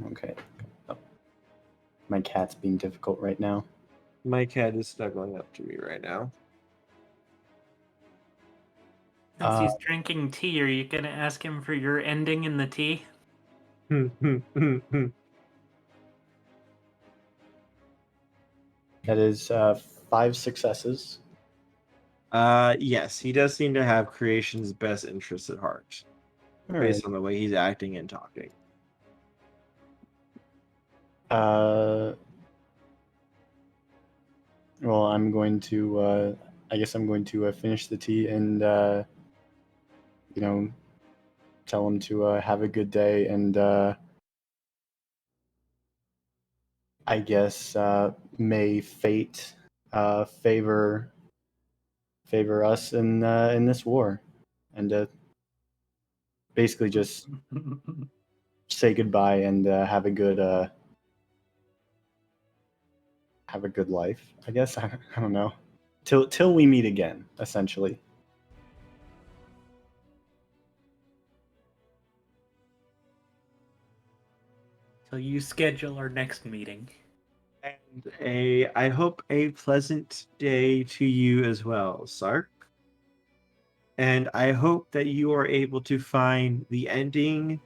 Okay. Oh. My cat's being difficult right now. My cat is snuggling up to me right now. Since he's drinking tea, are you gonna ask him for your ending in the tea? That is 5 successes. Yes, he does seem to have creation's best interests at heart, All right. based on the way he's acting and talking. Well, I'm going to. I guess I'm going to finish the tea and tell him to have a good day and I guess may fate favor us in this war, and basically just say goodbye and have a good life. I guess I don't know till we meet again. Essentially, So you schedule our next meeting. And I hope a pleasant day to you as well, Sark. And I hope that you are able to find the ending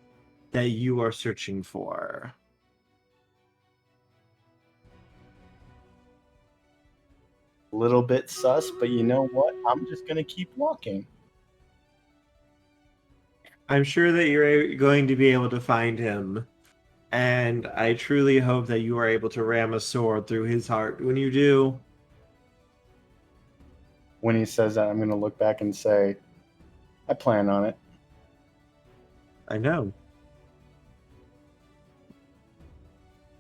that you are searching for. a little bit sus, but you know what? I'm just gonna keep walking. I'm sure that you're going to be able to find him. And I truly hope that you are able to ram a sword through his heart when you do. When he says that, I'm gonna look back and say, I plan on it. I know.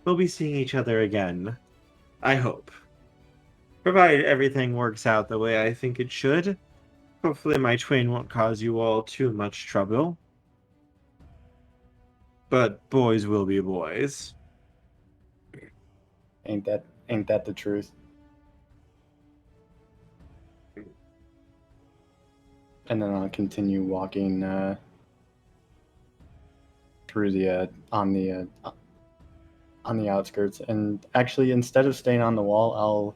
We'll be seeing each other again. I hope. Provided everything works out the way I think it should. Hopefully my twin won't cause you all too much trouble. But boys will be boys. Ain't that the truth? And then I'll continue walking through the on the outskirts. And actually, instead of staying on the wall, I'll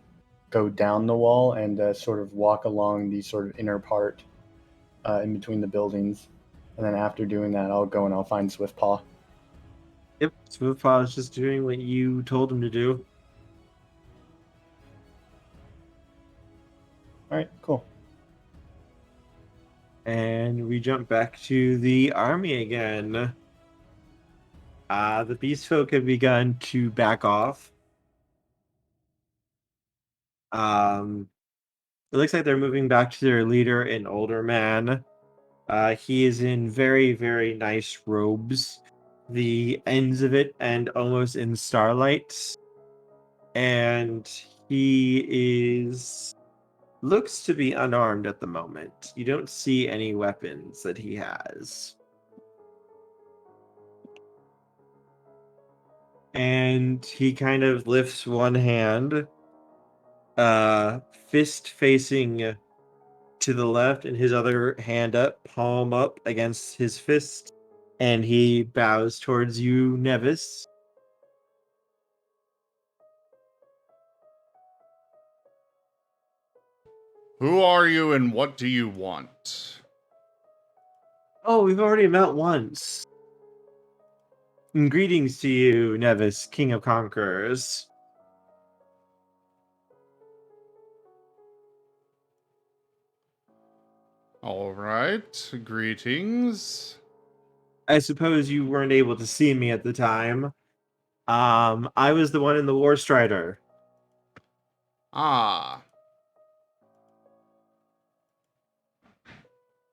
go down the wall and sort of walk along the sort of inner part in between the buildings. And then after doing that, I'll go and I'll find Swiftpaw. Yep, Smoothpaw is just doing what you told him to do. All right, cool. And we jump back to the army again. The beast folk have begun to back off. It looks like they're moving back to their leader, an older man. He is in very, very nice robes, the ends of it and almost in starlight. And he looks to be unarmed at the moment. You don't see any weapons that he has. And he kind of lifts one hand, fist facing to the left, and his other hand up, palm up against his fist, and he bows towards you, Nevis. Who are you and what do you want? Oh, we've already met once. And greetings to you, Nevis, King of Conquerors. All right, greetings. I suppose you weren't able to see me at the time. I was the one in the War Strider. Ah,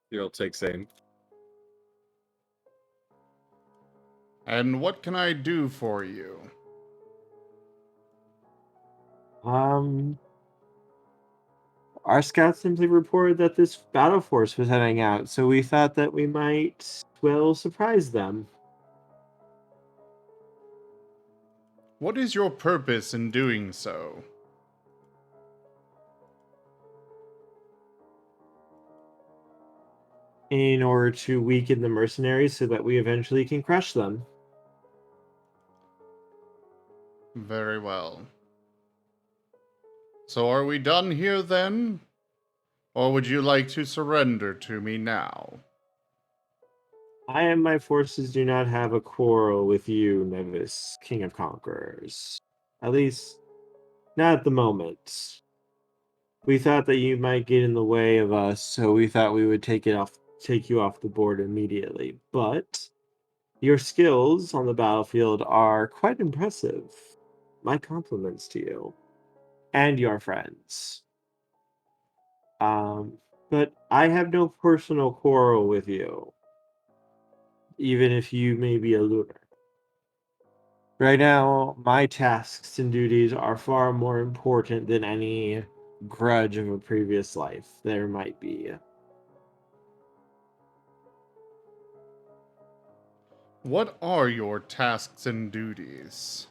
You'll take same. and what can I do for you? Our scouts simply reported that this battle force was heading out, so we thought that we might, well, surprise them. What is your purpose in doing so? In order to weaken the mercenaries so that we eventually can crush them. Very well. So are we done here then? Or would you like to surrender to me now? I and my forces do not have a quarrel with you, Nevis, King of Conquerors. At least, not at the moment. We thought that you might get in the way of us, so we thought we would take you off the board immediately. But your skills on the battlefield are quite impressive. My compliments to you and your friends. But I have no personal quarrel with you, even if you may be a lunar. Right now, my tasks and duties are far more important than any grudge of a previous life there might be. What are your tasks and duties?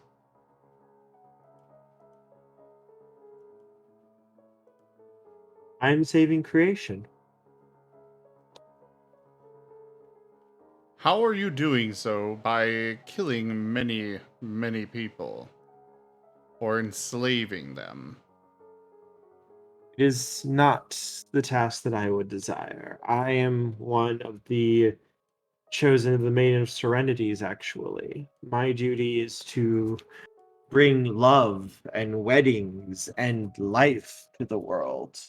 I'm saving creation. How are you doing so? By killing many, many people? Or enslaving them? It is not the task that I would desire. I am one of the chosen of the Maiden of Serenities, actually. My duty is to bring love and weddings and life to the world,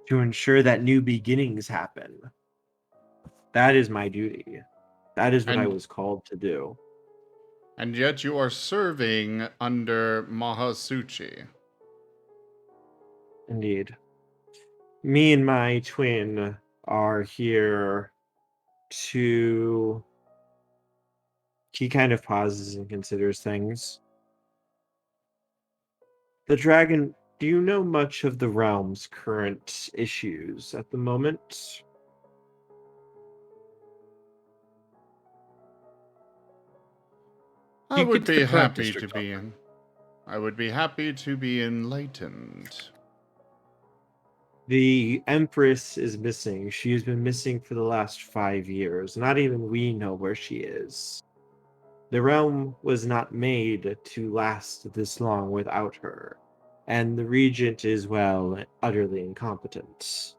to ensure that new beginnings happen. That is my duty. That is what I And was called to do. and yet you are serving under Mahasuchi. Indeed. Me and my twin are here to... He kind of pauses and considers things. The dragon, do you know much of the realm's current issues at the moment? I You would get to be the Cloud happy to District be in. I would be happy to be enlightened. The Empress is missing. She has been missing for the last 5 years. Not even we know where she is. The realm was not made to last this long without her, and the regent is, well, utterly incompetent.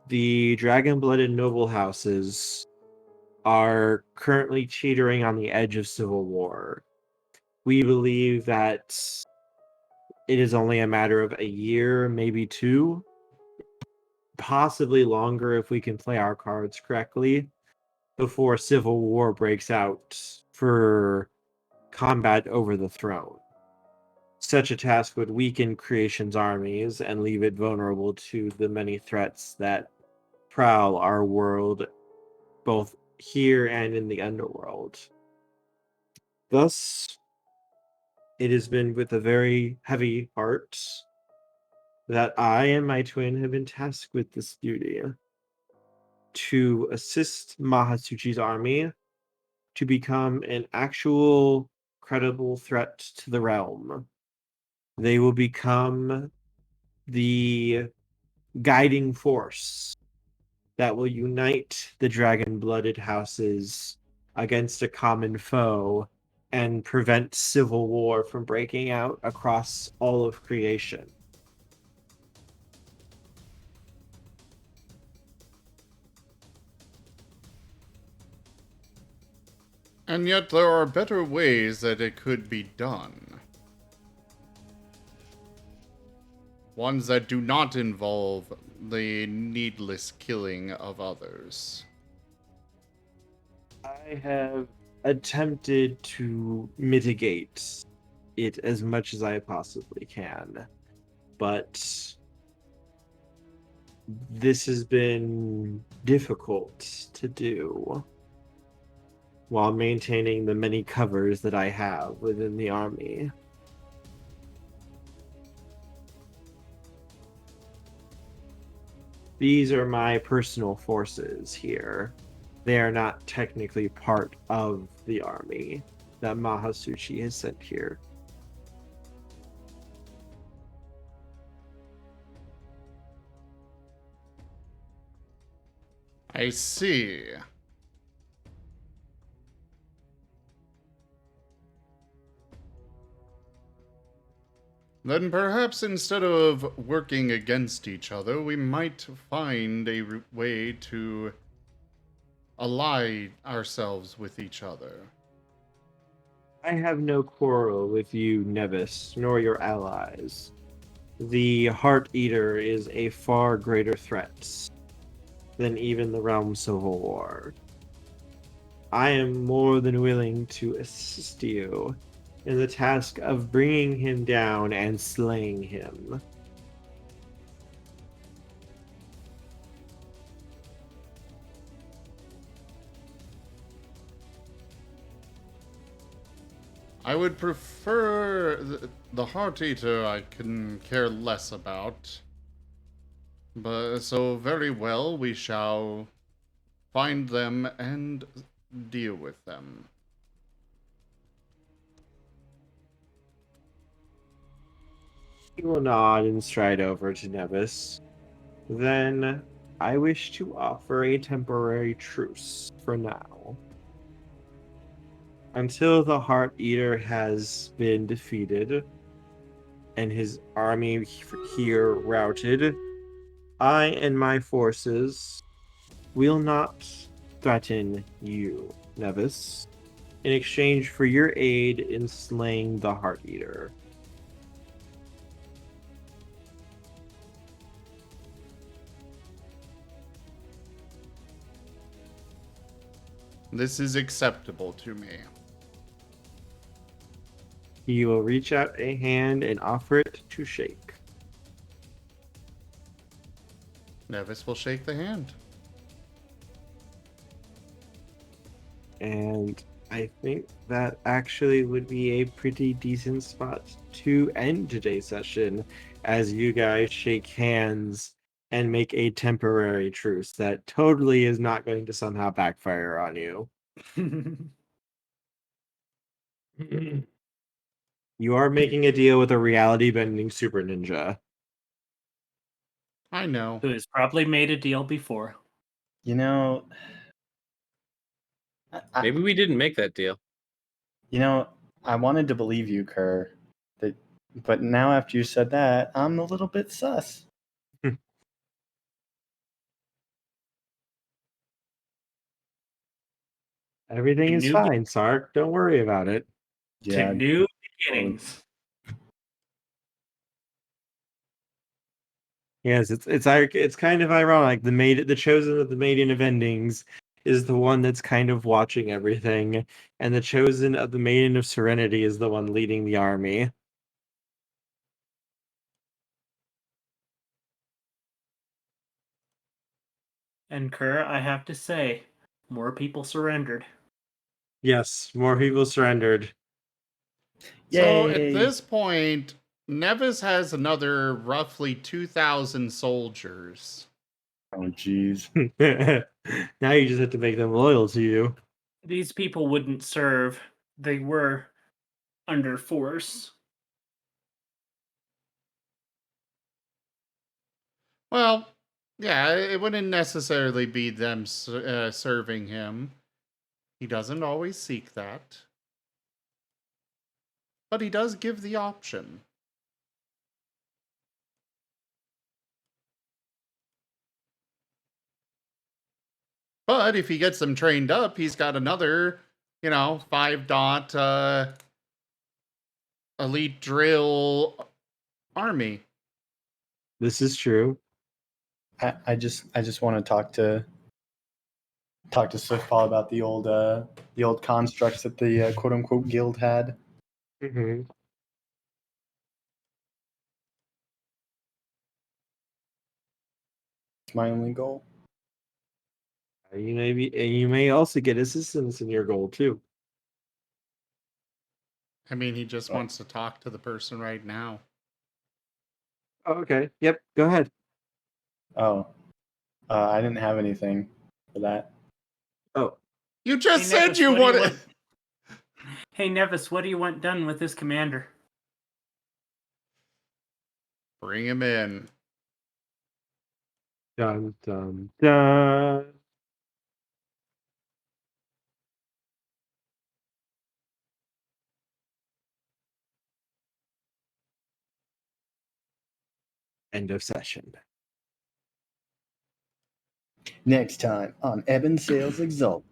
The dragon-blooded noble houses are currently teetering on the edge of civil war. We believe that it is only a matter of a year, maybe 2, possibly longer if we can play our cards correctly, before civil war breaks out for combat over the throne. Such a task would weaken creation's armies and leave it vulnerable to the many threats that prowl our world, both here and in the underworld. Thus, it has been with a very heavy heart that I and my twin have been tasked with this duty to assist Mahasuchi's army to become an actual credible threat to the realm. They will become the guiding force that will unite the dragon-blooded houses against a common foe and prevent civil war from breaking out across all of creation. And yet there are better ways that it could be done. Ones that do not involve the needless killing of others. I have attempted to mitigate it as much as I possibly can, but this has been difficult to do while maintaining the many covers that I have within the army. These are my personal forces here. They are not technically part of the army that Mahasuchi has sent here. I see. Then perhaps instead of working against each other, we might find a way to ally ourselves with each other. I have no quarrel with you, Nevis, nor your allies. The Heart Eater is a far greater threat than even the Realm Civil War. I am more than willing to assist you in the task of bringing him down and slaying him. I would prefer the Heart Eater I can care less about. But so very well, we shall find them and deal with them. He will nod and stride over to Nevis. Then I wish to offer a temporary truce for now. Until the Heart Eater has been defeated and his army here routed, I and my forces will not threaten you, Nevis, in exchange for your aid in slaying the Heart Eater. This is acceptable to me. He will reach out a hand and offer it to shake. Nevis will shake the hand. And I think that actually would be a pretty decent spot to end today's session as you guys shake hands and make a temporary truce that totally is not going to somehow backfire on you. You are making a deal with a reality bending super ninja. I know. Who has probably made a deal before. You know, Maybe we didn't make that deal. I wanted to believe you, Kerr, but now after you said that, I'm a little bit sus. Everything is New- fine, Sark. Don't worry about it. Yeah, To new beginnings. Yes, it's kind of ironic. The chosen of the maiden of endings is the one that's kind of watching everything, and the chosen of the Maiden of Serenity is the one leading the army. And Kerr, I have to say, more people surrendered. Yes, more people surrendered. So at Yay! this point, Nevis has another roughly 2,000 soldiers. Oh, jeez. Now you just have to make them loyal to you. These people wouldn't serve. They were under force. Well, yeah, it wouldn't necessarily be them serving him. He doesn't always seek that. But he does give the option. But if he gets them trained up, he's got another, 5-dot elite drill army. This is true. I just want to talk to Swiftpaw about the old constructs that the quote unquote guild had. Mm-hmm. It's my only goal. You may also get assistance in your goal too. I mean, he just wants to talk to the person right now. Oh, okay. Yep. Go ahead. Oh, I didn't have anything for that. Oh, You just said Nevis, you what do wanted. want- Hey Nevis, what do you want done with this commander? Bring him in. dun dun dun. End of session. Next time on Ebon Sales Exalt.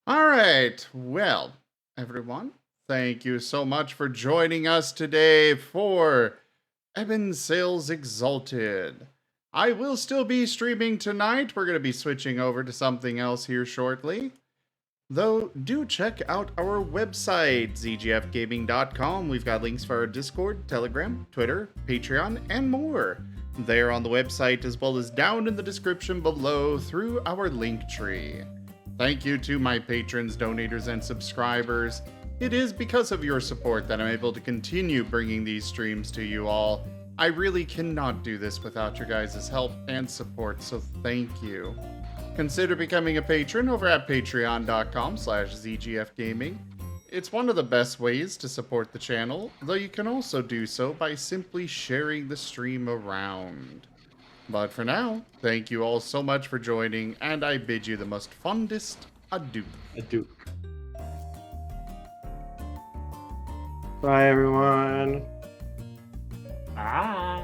All right. Well, everyone, thank you so much for joining us today for Ebon Sales Exalted. I will still be streaming tonight. We're going to be switching over to something else here shortly. Though, do check out our website, zgfgaming.com. We've got links for our Discord, Telegram, Twitter, Patreon, and more. There on the website, as well as down in the description below through our link tree. Thank you to my patrons, donators, and subscribers. It is because of your support that I'm able to continue bringing these streams to you all. I really cannot do this without your guys' help and support, so thank you. Consider becoming a patron over at patreon.com/zgfgaming. It's one of the best ways to support the channel, though you can also do so by simply sharing the stream around. But for now, thank you all so much for joining, and I bid you the most fondest adieu. Adieu. Bye, everyone. Bye.